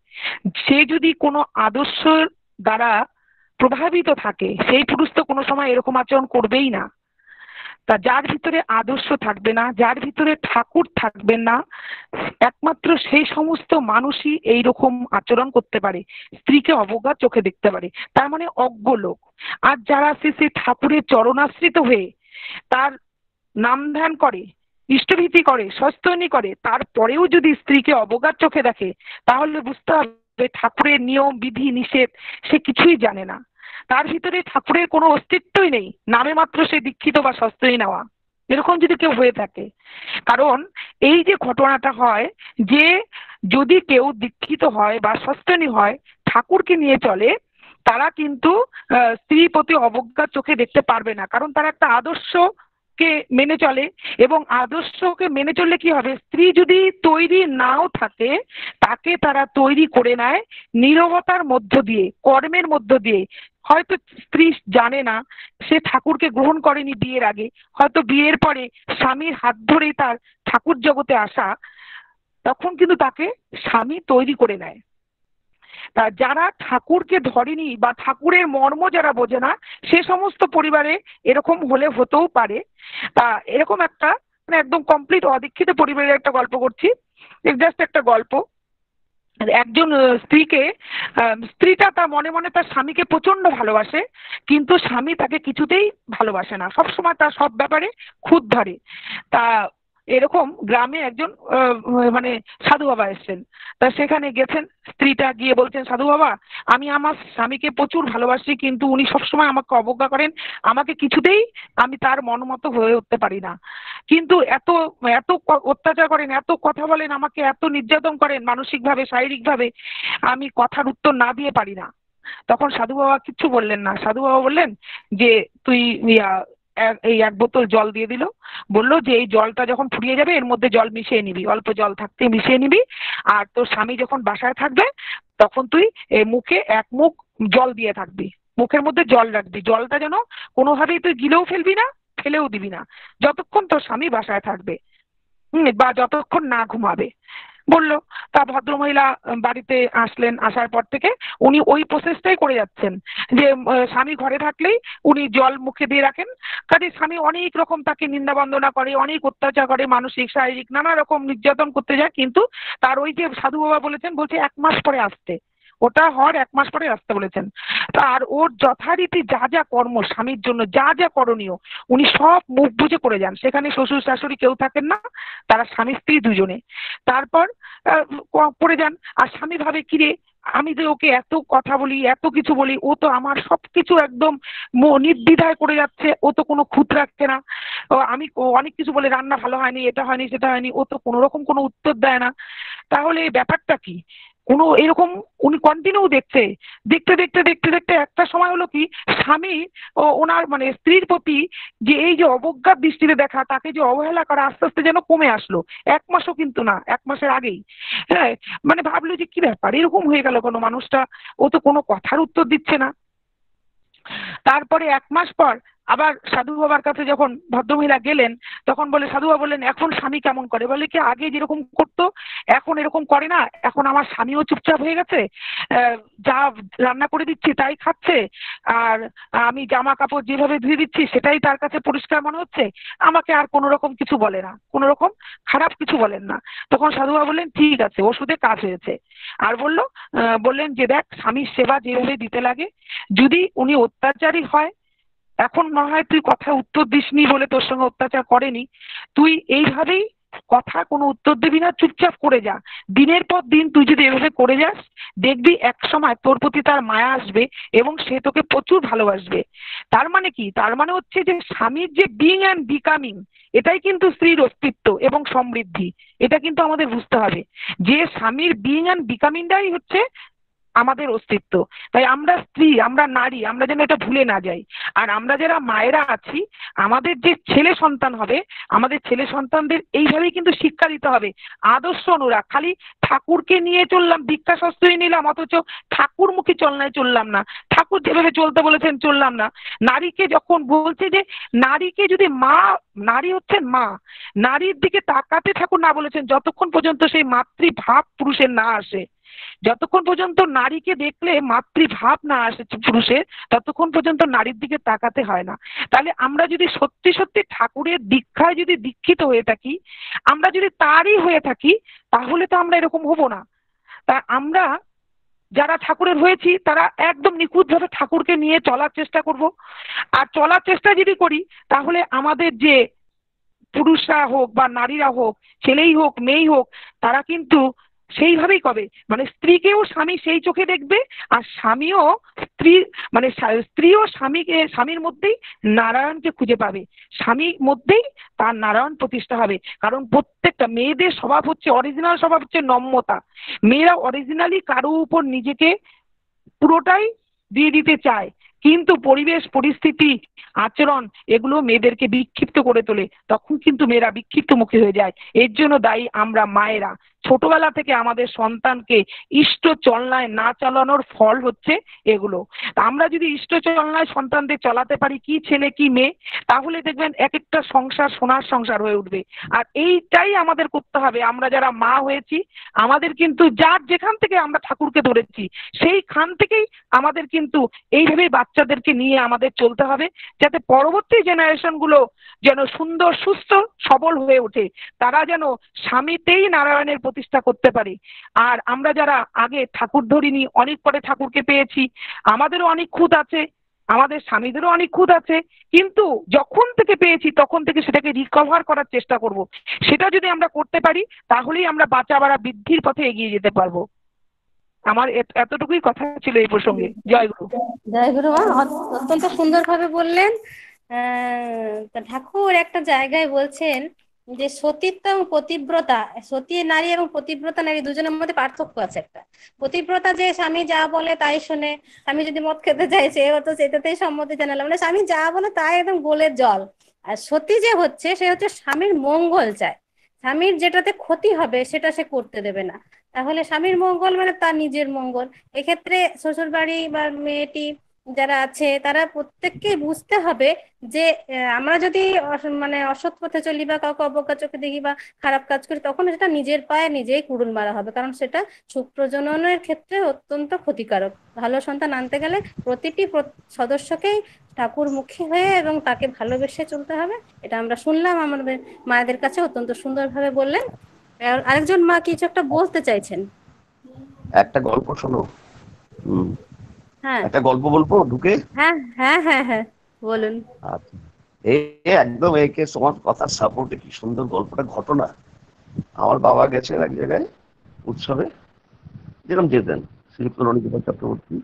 সে যদি কোনো আদর্শ দ্বারা প্রভাবিত থাকে, সেই পুরুষ তো কোনো সময় এরকম আচরণ করবেই না। তা যার ভিতরে আদর্শ থাকবে না, যার ভিতরে ঠাকুর থাকবেন না, একমাত্র সেই সমস্ত মানুষই এইরকম আচরণ করতে পারে, স্ত্রীকে অবজ্ঞার চোখে দেখতে পারে, তার মানে অজ্ঞ লোক। আর যারা শ্রী ঠাকুরের চরণাশ্রিত হয়ে তার নাম ধ্যান করে, ইষ্টভীতি করে, সস্তনী করে, তারপরেও যদি স্ত্রীকে অবজ্ঞার চোখে দেখে, তাহলে বুঝতে হবে ঠাকুরের নিয়ম বিধি নিষেধ সে কিছুই জানে না, তার ভিতরে ঠাকুরের কোনো অস্তিত্বই নেই, নামে মাত্র সে দীক্ষিত বা সস্তনী নেওয়া, এরকম যদি কেউ হয়ে থাকে। কারণ এই যে ঘটনাটা হয় যে যদি কেউ দীক্ষিত হয় বা সস্তনী হয়, ঠাকুরকে নিয়ে চলে, তারা কিন্তু স্ত্রীর প্রতি অবজ্ঞার চোখে দেখতে পারবে না, কারণ তারা একটা আদর্শকে মেনে চলে। এবং আদর্শকে মেনে চললে কি হবে, স্ত্রী যদি তৈরি নাও থাকে, তাকে তারা তৈরি করে নেয় নীরবতার মধ্য দিয়ে, কর্মের মধ্য দিয়ে। হয়তো স্ত্রী জানে না, সে ঠাকুরকে গ্রহণ করেনি বিয়ের আগে, হয়তো বিয়ের পরে স্বামীর হাত ধরেই তার ঠাকুর জগতে আসা, তখন কিন্তু তাকে স্বামী তৈরি করে নেয়। তা যারা ঠাকুরকে ধরেনি বা ঠাকুরের মর্ম যারা বোঝে না, সে সমস্ত পরিবারে এরকম হলে হতেও পারে। তা এরকম একটা মানে একদম কমপ্লিট অদীক্ষিত পরিবারের একটা গল্প করছি, জাস্ট একটা গল্প। একজন স্ত্রীকে, স্ত্রীটা তার মনে মনে তার স্বামীকে প্রচন্ড ভালোবাসে, কিন্তু স্বামী তাকে কিছুতেই ভালোবাসে না, সবসময় তার সব ব্যাপারে খুঁত ধরে। তা এরকম গ্রামে একজন মানে সাধু বাবা এসেছেন, তা সেখানে গেছেন, স্ত্রীটা গিয়ে বলছেন, সাধু বাবা আমি আমার স্বামীকে প্রচুর ভালোবাসি, কিন্তু উনি সবসময় আমাকে অবজ্ঞা করেন, আমাকে কিছুতেই আমি তার মন মতো হয়ে উঠতে পারি না, কিন্তু এত এত অত্যাচার করেন, এত কথা বলেন, আমাকে এত নির্যাতন করেন মানসিকভাবে শারীরিকভাবে, আমি কথার উত্তর না দিয়ে পারি না। তখন সাধু বাবা কিচ্ছু বললেন না, সাধু বাবা বললেন যে তুই এই এক বোতল জল দিয়ে দিল, বললো যে এই জলটা যখন ফুরিয়ে যাবে এর মধ্যে জল মিশিয়ে নিবি, অল্প জল থাকতে মিশিয়ে নিবি, আর তোর স্বামী যখন বাসায় থাকবে তখন তুই মুখে এক মুখ জল দিয়ে থাকবি, মুখের মধ্যে জল রাখবি, জলটা যেন কোনোভাবেই তুই গিলেও ফেলবি না, ফেলেও দিবি না, যতক্ষণ তোর স্বামী বাসায় থাকবে, বা যতক্ষণ না ঘুমাবে। বললো। তা ভদ্রমহিলা বাড়িতে আসলেন, আসার পর থেকে উনি ওই প্রসেসটাই করে যাচ্ছেন, যে স্বামী ঘরে থাকলেই উনি জল মুখে দিয়ে রাখেন, কাজে স্বামী অনেক রকম তাকে নিন্দা বন্দনা করে, অনেক অত্যাচার করে, মানসিক শারীরিক নানা রকম নির্যাতন করতে যায়, কিন্তু তার ওই যে সাধু বাবা বলেছেন, বলছে 1 মাস পরে আসতে, ওটা হওয়ার 1 মাস পরে আসতে বলেছেন। আর ওর যথারীতি যা যা কর্ম স্বামীর জন্য যা যা করণীয় উনি সব মুখ বুঝে করে যান, সেখানে শ্বশুর শাশুড়ি কেউ থাকেন না, তারা স্বামী স্ত্রী দুজনে। তারপর করে যান, আর স্বামী ভাবে কিরে আমি যে ওকে এত কথা বলি, এত কিছু বলি, ও তো আমার সবকিছু একদম নির্দ্বিধায় করে যাচ্ছে, ও তো কোনো খুঁত রাখছে না, আমি অনেক কিছু বলে রান্না ভালো হয়নি, এটা হয়নি, সেটা হয়নি, ও তো কোনো রকম কোনো উত্তর দেয় না, তাহলে এই ব্যাপারটা কি? কোনো এরকম উনি কন্টিনিউ দেখতে দেখতে দেখতে দেখতে দেখতে একটা সময় হলো কি, স্বামী ওনার মানে স্ত্রীর প্রতি যে এই যে অবজ্ঞার দৃষ্টিতে দেখা, তাকে যে অবহেলা করা আস্তে আস্তে যেন কমে আসলো। 1 মাসও কিন্তু না, 1 মাসের আগেই। হ্যাঁ, মানে ভাবলো যে কি ব্যাপার, এরকম হয়ে গেল কোনো মানুষটা, ও তো কোনো কথার উত্তর দিচ্ছে না। তারপরে 1 মাস পর আবার সাধু বাবার কাছে যখন ভদ্রমহিলা গেলেন, তখন বলে, সাধু বাবা বললেন এখন স্বামী কেমন করে? বলে কি আগে যেরকম করতো এখন এরকম করে না, এখন আমার স্বামীও চুপচাপ হয়ে গেছে, যা রান্না করে দিচ্ছি তাই খাচ্ছে, আর আমি জামা কাপড় যেভাবে ধুয়ে দিচ্ছি সেটাই তার কাছে পরিষ্কার মনে হচ্ছে, আমাকে আর কোনো রকম কিছু বলে না, কোনো রকম খারাপ কিছু বলেন না। তখন সাধু বাবা বললেন ঠিক আছে, ওষুধে কাজ হয়েছে। আর বললেন যে দেখ স্বামীর সেবা যেভাবে দিতে লাগে, যদি উনি অত্যাচারী হয়, এখন না হয় তুই কথা উত্তর দিসনি বলে তোর সঙ্গে অত্যাচার করেনি, তুই এইভাবেই কথা কোনো উত্তর দিবি না, চুপচাপ করে যা, দিনের পর দিন তুই যদি এভাবে করে যাস, দেখবি এক সময় তোর প্রতি তার মায়া আসবে এবং সে তোকে প্রচুর ভালোবাসবে। তার মানে কি? তার মানে হচ্ছে যে স্বামীর যে বিং অ্যান্ড বিকামিং, এটাই কিন্তু স্ত্রীর অস্তিত্ব এবং সমৃদ্ধি। এটা কিন্তু আমাদের বুঝতে হবে যে স্বামীর বিং অ্যান্ড বিকামিংটাই হচ্ছে আমাদের অস্তিত্ব। তাই আমরা স্ত্রী, আমরা নারী, আমরা যেন এটা ভুলে না যাই। আর আমরা যারা মায়েরা আছি, আমাদের যে ছেলে সন্তান হবে, আমাদের ছেলে সন্তানদের এইভাবেই কিন্তু শিক্ষা দিতে হবে, আদর্শ অনুরাগ। খালি ঠাকুরকে নিয়ে চললাম, দীক্ষা শস্ত্রই নিলাম, অথচ ঠাকুরমুখী চলনায় চললাম না, ঠাকুর যেভাবে চলতে বলেছেন চললাম না। নারীকে যখন বলছে যে নারীকে যদি মা, নারী হচ্ছেন মা, নারীর দিকে তাকাতে ঠাকুর না বলেছেন যতক্ষণ পর্যন্ত সেই মাতৃভাব পুরুষের না আসে। যতক্ষণ পর্যন্ত নারীকে দেখলে মাতৃভাব না আসে পুরুষের, ততক্ষণ পর্যন্ত নারীর দিকে তাকাতে হয় না। তাহলে আমরা যদি সত্যি সত্যি ঠাকুরের দীক্ষায় যদি দীক্ষিত হয়ে থাকি, আমরা যদি তারই হয়ে থাকি, তাহলে তো আমরা এরকম হব না। তা আমরা যারা ঠাকুরের হয়েছি তারা একদম নিখুঁতভাবে ঠাকুরকে নিয়ে চলার চেষ্টা করব। আর চলার চেষ্টা যদি করি, তাহলে আমাদের যে পুরুষরা হোক বা নারীরা হোক, ছেলেই হোক মেয়েই হোক, তারা কিন্তু সেইভাবেই করবে। মানে স্ত্রীকেও স্বামী সেই চোখে দেখবে, আর স্বামীও স্ত্রী, মানে স্ত্রীও স্বামীর মধ্যেই নারায়ণকে খুঁজে পাবে, স্বামীর মধ্যেই তার নারায়ণ প্রতিষ্ঠা হবে। কারণ প্রত্যেকটা মেয়েদের স্বভাব হচ্ছে, অরিজিনাল স্বভাব হচ্ছে নম্রতা। মেয়েরা অরিজিনালি কারো উপর নিজেকে পুরোটাই দিয়ে দিতে চায়, কিন্তু পরিবেশ পরিস্থিতি আচরণ এগুলো মেয়েদেরকে বিক্ষিপ্ত করে তোলে, তখন কিন্তু মেয়েরা বিক্ষিপ্ত মুখী হয়ে যায়। এর জন্য দায়ী আমরা মায়েরা। ছোটবেলা থেকে আমাদের সন্তানকে ইষ্ট চলনায় না চালানোর ফল হচ্ছে এগুলো। তা আমরা যদি ইষ্ট চলনায় সন্তানদের চলাতে পারি, কি ছেলে কি মেয়ে, তাহলে দেখবেন এক একটা সংসার সোনার সংসার হয়ে উঠবে। আর এইটাই আমাদের করতে হবে। আমরা যারা মা হয়েছি, আমাদের কিন্তু যার যেখান থেকে আমরা ঠাকুরকে ধরেছি সেই খান থেকেই আমাদের কিন্তু এইভাবেই বাচ্চাদেরকে নিয়ে আমাদের চলতে হবে, যাতে পরবর্তী জেনারেশন গুলো যেন সুন্দর সুস্থ সবল হয়ে ওঠে, তারা যেন স্বামীতেই নারায়ণের প্রতিষ্ঠা করতে পারে। আর আমরা যারা আগে ঠাকুর ধরিনি, অনেক পরে ঠাকুরকে পেয়েছি, আমাদেরও অনেক খুঁত আছে, আমাদের স্বামীদেরও অনেক খুঁত আছে, কিন্তু যখন থেকে পেয়েছি তখন থেকে সেটাকে রিকভার করার চেষ্টা করব। সেটা যদি আমরা করতে পারি, তাহলেই আমরা বাঁচা বাড়া বৃদ্ধির পথে এগিয়ে যেতে পারবো। আমার এতটুকুই কথা ছিল এই প্রসঙ্গে। জয় গুরু। জয় গুরু মা, অত্যন্ত সুন্দরভাবে বললেন। তা ঠাকুর একটা জায়গায় বলছেন যে সতীত্ব এবং পতিব্রতা, সতী নারী এবং পতিব্রতা নারী দুজনের মধ্যে পার্থক্য আছে একটা। পতিব্রতা যে স্বামী যা বলে তাই শোনে, আমি যদি মদ খেতে চাই সে হতো সেটাতেই সম্মতি জানালাম, মানে স্বামী যা বলে তাই একদম গোলের জল। আর সতী যে হচ্ছে সে হচ্ছে স্বামীর মঙ্গল চায়, স্বামীর যেটাতে ক্ষতি হবে সেটা সে করতে দেবে না। তাহলে স্বামীর মঙ্গল মানে তার নিজের মঙ্গল। এক্ষেত্রে শ্বশুর বাড়ি বা মেয়েটি যারা আছে তারা প্রত্যেককে বুঝতে হবে যে আমরা যদি মানে অসৎ পথে চলি বা কাউকে অবজ্ঞা চোখে দেখি বা খারাপ কাজ করি, তখন সেটা নিজের পায়ে নিজেই কুড়ুল মারা হবে, কারণ সেটা সুখ প্রজননের ক্ষেত্রে অত্যন্ত ক্ষতিকারক। ভালো সন্তান আনতে গেলে প্রতিটি সদস্যকেই ঠাকুরমুখী হয়ে এবং তাকে ভালোবেসে চলতে হবে। এটা আমরা শুনলাম, আমাদের মায়েদের কাছে অত্যন্ত সুন্দরভাবে বললেন। আরেকজন মা কিছু একটা বলতে চাইছেন। একটা গল্প শোনো। হ্যাঁ একটা গল্প বলবো ঢুকে। হ্যাঁ হ্যাঁ হ্যাঁ হ্যাঁ বলুন। আচ্ছা, একদম একে তোমার কথার সাপোর্টে কি সুন্দর গল্পটা ঘটনা। আমার বাবা গেছেন এক জায়গায় উৎসবে, যেরকম যেতেন শ্রীযুক্ত রণজিৎ চক্রবর্তী,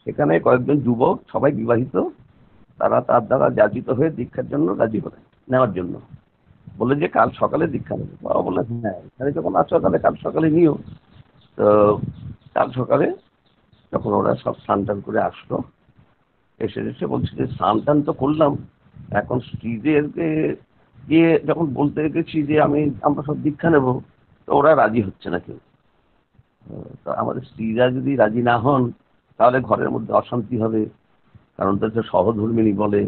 সেখানে কয়েকজন যুবক সবাই বিবাহিত, তারা তার দ্বারা যাচিত হয়ে দীক্ষার জন্য রাজি হলেন, নেওয়ার জন্য। বলে যে কাল সকালে দীক্ষা নেবে। বাবা বললেন হ্যাঁ, এখানে যখন আছো তাহলে কাল সকালে নিও। তো কাল সকালে যখন ওরা সব স্নান টান করে আসলো, এসে বলছে যে স্নান টান তো করলাম, এখন স্ত্রীদেরকে গিয়ে যখন বলতে গেছি যে আমরা সব দীক্ষা নেব, তো ওরা রাজি হচ্ছে না কেউ। তো আমাদের স্ত্রীরা যদি রাজি না হন তাহলে ঘরের মধ্যে অশান্তি হবে, কারণ তো সহধর্মিনী বলে,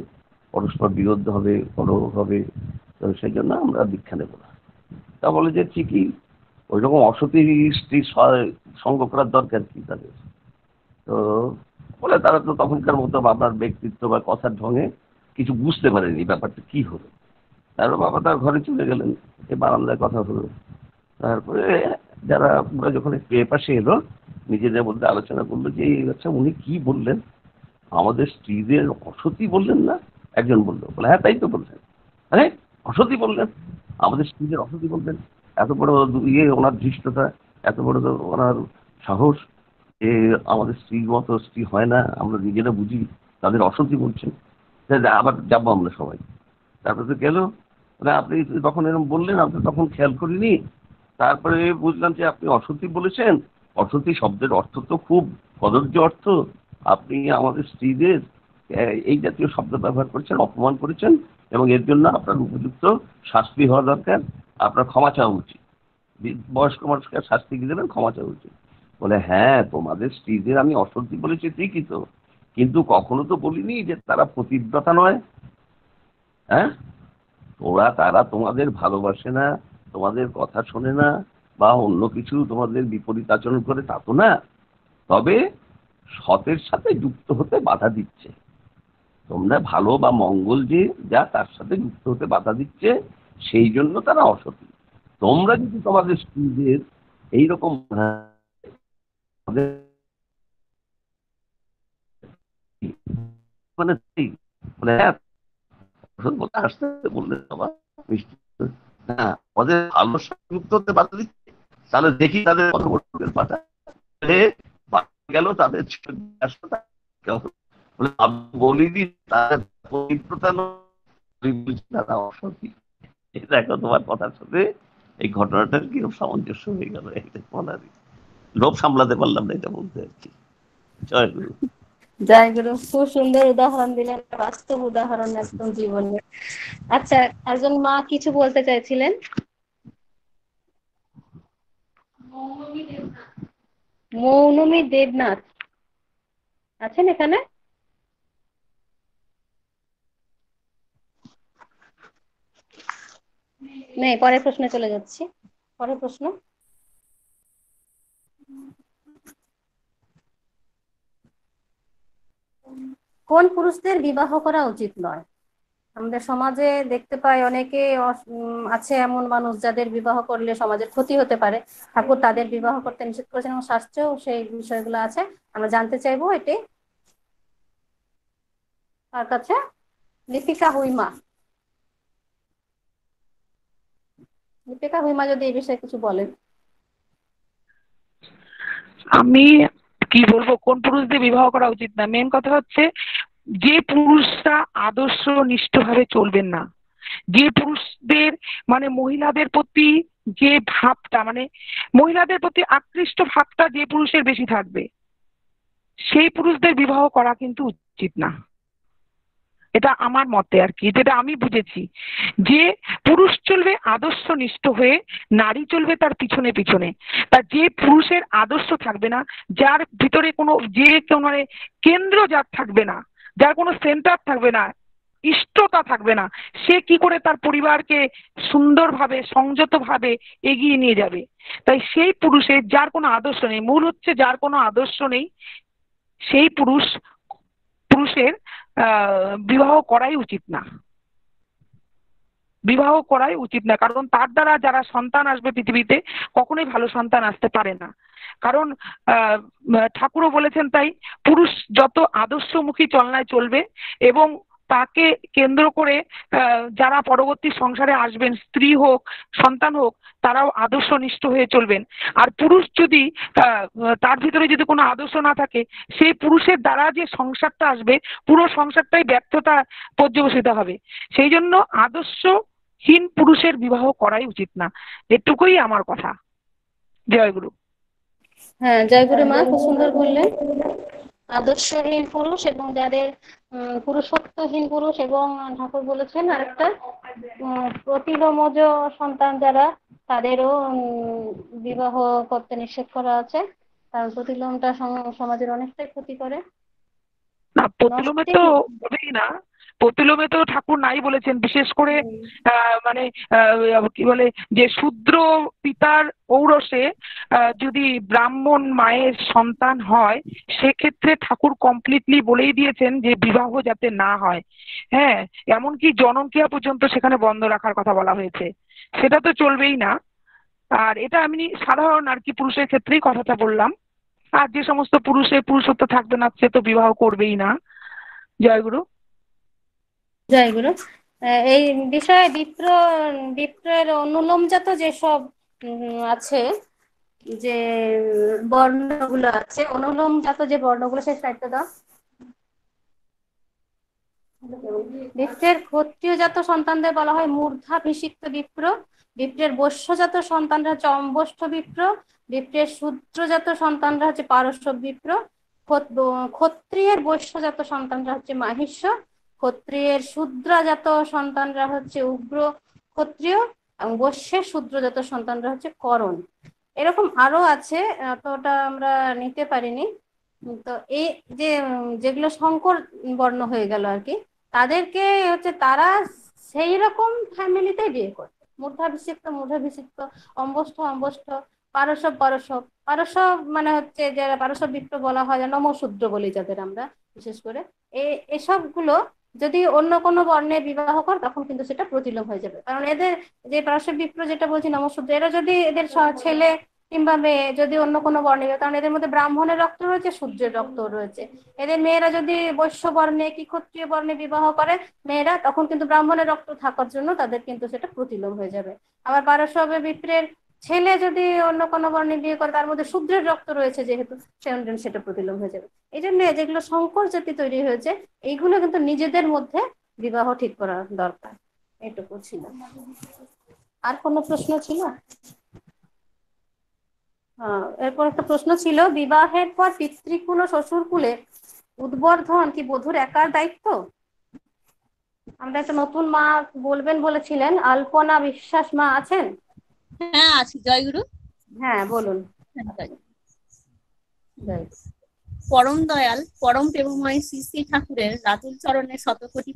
পরস্পর বিরোধ হবে, কলহ হবে, তো সেই জন্য আমরা দীক্ষা নেব না। তা বলে যে ঠিকই, ওই রকম অসতী স্ত্রী সঙ্গ করার দরকার কি তাদের? তো বলে তারা তো তখনকার মতো বাবার ব্যক্তিত্ব বা কথার ঢঙে কিছু বুঝতে পারেনি ব্যাপারটা কি হলো। তারপর বাবা তার ঘরে চলে গেলেন, এই বারান্দায় কথা হলো। তারপরে যারা ওরা যখন একটু এপাশে এলো, নিজেদের মধ্যে আলোচনা করলো যে আচ্ছা উনি কি বললেন, আমাদের স্ত্রীদের অসতী বললেন না? একজন বললো, বলে হ্যাঁ তাই তো বললেন। আরে অসতী বললেন, আমাদের স্ত্রীদের অসতী বললেন? এত বড় ওনার ধৃষ্টতা, এত বড় ওনার সাহস যে আমাদের স্ত্রীর মতো স্ত্রী হয় না, আমরা নিজেরা বুঝি, তাদের অসতী বলছেন। আবার যাবো আমরা সবাই। তারপরে তো গেল, আপনি তখন এরকম বললেন, আপনি তখন খেয়াল করিনি। তারপরে বুঝলাম যে আপনি অসতী বলেছেন। অসতী শব্দের অর্থ তো খুব কদর্য অর্থ। আপনি আমাদের স্ত্রীদের এই জাতীয় শব্দ ব্যবহার করেছেন, অপমান করেছেন, এবং এর জন্য আপনার উপযুক্ত শাস্তি হওয়া দরকার, আপনার ক্ষমা চাওয়া উচিত। বয়স্ক মানুষকে শাস্তি কি দেবেন? ক্ষমা চাওয়া উচিত। বলে হ্যাঁ, তোমাদের স্ত্রীদের আমি অসতী বলেছি ঠিকই তো, কিন্তু কখনো তো বলিনি যে তারা পতিব্রতা নয়। হ্যাঁ, তারা তোমাদের ভালোবাসে না, তোমাদের কথা শোনে না, বা অন্য কিছু তোমাদের বিপরীত আচরণ করে তা তো না, তবে সতের সাথে যুক্ত হতে বাধা দিচ্ছে। তোমরা ভালো বা মঙ্গল যে যা তার সাথে যুক্ত হতে বাধা দিচ্ছে, সেই জন্য তারা অসতী। তোমরা যদি তোমাদের স্ত্রীদের এইরকম মানে মানে আসতে বললে বাবা মিষ্টি, হ্যাঁ ওদের ভালো সাথে যুক্ত হতে বাধা দিচ্ছে, তাহলে দেখি তাদের কথা বলতে পাঠা গেল তাদের বলিনি তাদের পবিত্রতা তারা অসতী। দেখো তোমার কথার সাথে এই ঘটনাটার কিরকম সামঞ্জস্য হয়ে গেল, এটা বলারই লোভ সামলাতে পারলাম না, এটা বলতে আর কি। জয় গুরু। জয় গুরু, খুব সুন্দর উদাহরণ দিলেন, বাস্তব উদাহরণ একদম জীবনে। আচ্ছা, একজন মা কিছু বলতে চাইছিলেন। মৌনমী দেবনাথ আছেন এখানে? নেই, পরের প্রশ্নে চলে যাচ্ছি। পরের প্রশ্ন, কোন পুরুষদের বিবাহ করা উচিত নয়? আমাদের সমাজে দেখতে পাই অনেকে আছে এমন মানুষ যাদের বিবাহ করলে সমাজের ক্ষতি হতে পারে। ঠাকুর তাদের বিবাহ করতে নিষেধ করেছেন এবং শাস্ত্রেও সেই বিষয়গুলো আছে। আমরা জানতে চাইবো এটি তার কাছে। লিপিকা হুইমা, লিপিকা হুইমা যদি এই বিষয়ে কিছু বলেন। আমি কি বলবো, কোন পুরুষদের বিবাহ করা উচিত না, মেন কথা হচ্ছে যে পুরুষরা আদর্শ নিষ্ঠভাবে চলবেন না, যে পুরুষদের মানে মহিলাদের প্রতি যে ভাবটা, মানে মহিলাদের প্রতি আকৃষ্ট ভাবটা যে পুরুষের বেশি থাকবে, সেই পুরুষদের বিবাহ করা কিন্তু উচিত না। এটা আমার মতে আর কি, যেটা আমি বুঝেছি, যে পুরুষ চলবে আদর্শ নিষ্ঠ হয়ে, নারী চলবে তার পিছনে পিছনে। তা যে পুরুষের আদর্শ থাকবে না, যার ভিতরে কোনো মানে কেন্দ্র যার থাকবে না, যার কোনো সেন্টার থাকবে না, ইষ্টতা থাকবে না, সে কি করে তার পরিবারকে সুন্দরভাবে সংযতভাবে এগিয়ে নিয়ে যাবে? তাই সেই পুরুষের যার কোনো আদর্শ নেই, মূল হচ্ছে যার কোনো আদর্শ নেই, সেই পুরুষের বিবাহ করাই উচিত না। বিবাহ করাই উচিত না, কারণ তার দ্বারা যারা সন্তান আসবে পৃথিবীতে, কখনোই ভালো সন্তান আসতে পারে না। কারণ ঠাকুরও বলেছেন তাই, পুরুষ যত আদর্শমুখী চলনায় চলবে এবং তাকে কেন্দ্র করে যারা পরবর্তী সংসারে আসবেন, স্ত্রী হোক সন্তান হোক, তারাও আদর্শনিষ্ঠ হয়ে চলবেন। আর পুরুষ যদি তার ভিতরে যদি কোনো আদর্শ না থাকে, সেই পুরুষের দ্বারা যে সংসারটা আসবে, পুরো সংসারটাই ব্যর্থতা পর্যবসিত হবে। সেই জন্য আদর্শহীন পুরুষের বিবাহ করাই উচিত না, এটুকুই আমার কথা। জয় গুরু। হ্যাঁ, জয়গুরু মা, খুব সুন্দর বললেন। আদর্শহীন পুরুষ এবং যাদের পুরুষত্বহীন পুরুষ, এবং ঠাকুর বলেছেন আরেকটা প্রতিলোমজ সন্তান যারা, তাদেরও বিবাহ করতে নিষেধ করা আছে, কারণ প্রতিলোমটা সমাজের অনেকটাই ক্ষতি করে। না, প্রতিলোমে তো হবেই না, প্রতিলোমে তো ঠাকুর নাই বলেছেন, বিশেষ করে মানে কি বলে, যে শূদ্র পিতার ঔরসে যদি ব্রাহ্মণ মায়ের সন্তান হয়, সেক্ষেত্রে ঠাকুর কমপ্লিটলি বলেই দিয়েছেন যে বিবাহ যাতে না হয়। হ্যাঁ, এমনকি জনমক্রিয়া পর্যন্ত সেখানে বন্ধ রাখার কথা বলা হয়েছে, সেটা তো চলবেই না। আর এটা আমি সাধারণ আর কি পুরুষের ক্ষেত্রেই কথাটা বললাম। আর যে সমস্ত পুরুষের পুরুষত্ব থাকবে না, সে তো বিবাহ করবেই না। জয়গুরু। জয়গুরু। এই বিষয়ে বিপ্রের অনুলোমজাত যেসব আছে, যে বর্ণগুলো আছে, অনুলোমজাত যে বর্ণগুলো, সেই সাহিত্য দাও। বিপ্রের ক্ষত্রিয়জাত সন্তানদের বলা হয় মূর্ধাভিষিক্ত বিপ্র, বিপ্রের বৈশ্যজাত সন্তানরা হচ্ছে অম্বষ্ঠ বিপ্র, বিপ্রের শূদ্রজাত সন্তানরা হচ্ছে পারস্য বিপ্র, ক্ষত্রিয়ের বৈশ্যজাত সন্তানরা হচ্ছে মাহিষ্য, ক্ষত্রিয়ের শূদ্রজাত সন্তানরা হচ্ছে উগ্র ক্ষত্রিয়, এবং বৈশ্যের শূদ্রজাত সন্তানরা হচ্ছে করণ। এরকম আরো আছে, তো ওটা আমরা নিতে পারিনি। তো এই যে যেগুলো সংকর বর্ণ হয়ে গেল আর কি, তাদেরকে হচ্ছে তারা সেই রকম ফ্যামিলিতে বিয়ে করবে, মূর্ধাভিষিক্ত, অম্বষ্ঠ অম্বষ্ঠ, পারশব পারশব। পারশব মানে হচ্ছে যারা পারশব বিপ্র বলা হয়, নমশূদ্র বলি যাদের আমরা বিশেষ করে, এসবগুলো যদি অন্য কোনো বর্ণে বিবাহ করে তখন কিন্তু সেটা প্রতিলোম হয়ে যাবে। কারণ এদের যে পারশব বিপ্র যেটা বলছি নমশূদ্র, এরা যদি এদের ছেলে কিংবা মেয়ে যদি অন্য কোনো বর্ণে, কারণ এদের মধ্যে ব্রাহ্মণের রক্ত রয়েছে, সূর্যের রক্ত রয়েছে, এদের মেয়েরা যদি বৈশ্য বর্ণে কি ক্ষত্রিয় বর্ণে বিবাহ করে মেয়েরা, তখন কিন্তু ব্রাহ্মণের রক্ত থাকার জন্য তাদের কিন্তু সেটা প্রতিলোম হয়ে যাবে। আবার পারশব বিপ্রের ছেলে যদি অন্য কোনো বর্ণে বিয়ে করে, তার মধ্যে শূদ্রের রক্ত রয়েছে যেহেতু, সেটা প্রতিলোম হয়ে যাবে। এই জন্য যেগুলো সংকর জাতি তৈরি হয়েছে, এইগুলো কিন্তু নিজেদের মধ্যে বিবাহ ঠিক করা দরকার। এটুকু ছিল। আর কোনো প্রশ্ন ছিল? এরপর একটা প্রশ্ন ছিল, বিবাহের পর পিতৃকুল ও শ্বশুরকুলে উদ্বর্ধন কি বধূর একার দায়িত্ব? আমরা একটা নতুন মা বলবেন বলেছিলেন, আলপনা বিশ্বাস মা আছেন? হ্যাঁ আছি, জয়গুরু। হ্যাঁ বলুন। পরম দয়াল পরম প্রেমময় শ্রী শ্রী ঠাকুরের রাতুল চরণে শতকোটি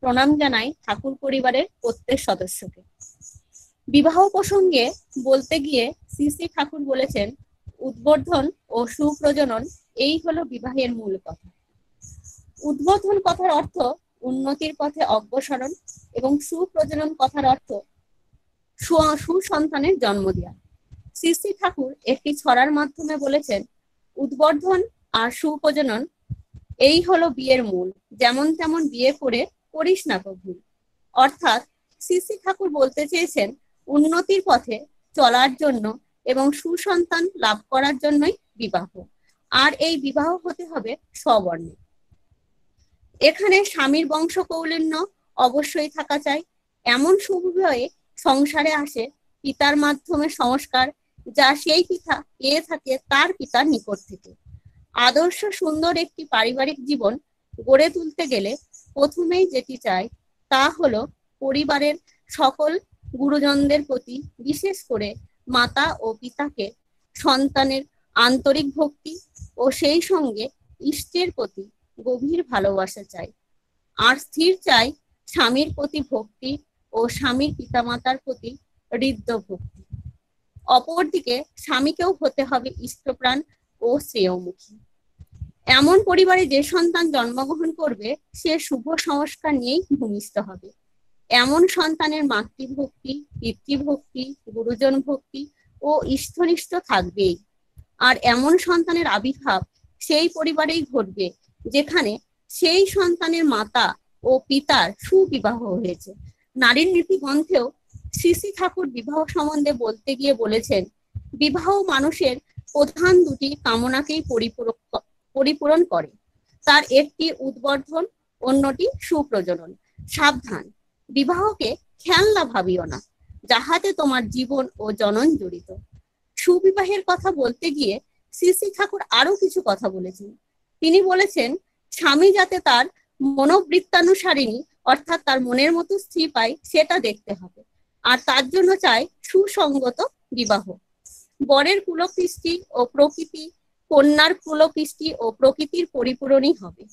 প্রণাম জানাই ঠাকুর পরিবারের প্রত্যেক সদস্যকে। বিবাহ প্রসঙ্গে বলতে গিয়ে শ্রী শ্রী ঠাকুর বলেছেন, উদ্বোধন ও সুপ্রজনন এই হলো বিবাহের মূল কথা। উদ্বোধন কথার অর্থ উন্নতির পথে অগ্রসরণ এবং সুপ্রজনন কথার অর্থ সুসন্তানের জন্ম দেওয়া। শ্রী শ্রী ঠাকুর একটি ছড়ার মাধ্যমে বলেছেন, উদ্বর্ধন আর সুপ্রজনন এই হলো বিয়ের মূল, যেমন তেমন বিয়ে করে করিস না তো ভুল। অর্থাৎ শ্রী শ্রী ঠাকুর বলতে চেয়েছেন, উন্নতির পথে চলার জন্য এবং সুসন্তান লাভ করার জন্যই বিবাহ, আর এই বিবাহ হতে হবে স্ববর্ণে। এখানে স্বামীর বংশ কৌলিন্য অবশ্যই থাকা চাই। এমন সুবিবাহে সংসারে আসে পিতার মাধ্যমে সংস্কার, যা সেই পিতা পেয়ে থাকে তার পিতার নিকট থেকে। আদর্শ সুন্দর একটি পারিবারিক জীবন গড়ে তুলতে গেলে প্রথমেই যেটি চাই তা হলো পরিবারের সকল গুরুজনদের প্রতি, বিশেষ করে মাতা ও পিতাকে সন্তানের আন্তরিক ভক্তি ও সেই সঙ্গে ইষ্টের প্রতি গভীর ভালোবাসা চাই। আর স্থির চাই স্বামীর প্রতি ভক্তি ও স্বামীর পিতামাতার প্রতি হৃদ্য ভক্তি। অপরদিকে স্বামীকেও হতে হবে ইষ্টপ্রাণ ও শ্রেয়মুখী। এমন পরিবারে যে সন্তান জন্মগ্রহণ করবে সে শুভ সংস্কার নিয়েই ভূমিষ্ঠ হবে। এমন সন্তানের মাতৃভক্তি, পিতৃভক্তি, গুরুজন ভক্তি ও ইষ্টনিষ্ঠ থাকবেই। আর এমন সন্তানের আবির্ভাব সেই পরিবারেই ঘটবে যেখানে সেই সন্তানের মাতা ও পিতার সুবিবাহ হয়েছে। নারীর নীতি গ্রন্থেও শ্রী শ্রী ঠাকুর বিবাহ সম্বন্ধে বলতে গিয়ে বলেছেন, বিবাহ মানুষের প্রধান দুটি কামনাকেই পরিপূরণ করে। তার একটি উদ্বর্ধন, অন্যটি সুপ্রজনন। সাবধান, বিবাহকে খেলনা ভাবিও না, যাহাতে তোমার জীবন ও জনন জড়িত। সুবিবাহের কথা বলতে গিয়ে শ্রী শ্রী ঠাকুর আরো কিছু কথা বলেছেন। তিনি বলেছেন, স্বামী যাতে তার মনোবৃত্তানুসারিণী অর্থাৎ তার মনের মতো স্ত্রী পায় সেটা দেখতে হবে, আর তার জন্য চায় সুসঙ্গত বিবাহ। বরের কুলকৃষ্টি ও প্রকৃতি কন্যার কুলকৃষ্টি ও প্রকৃতির পরিপূরণই হবে,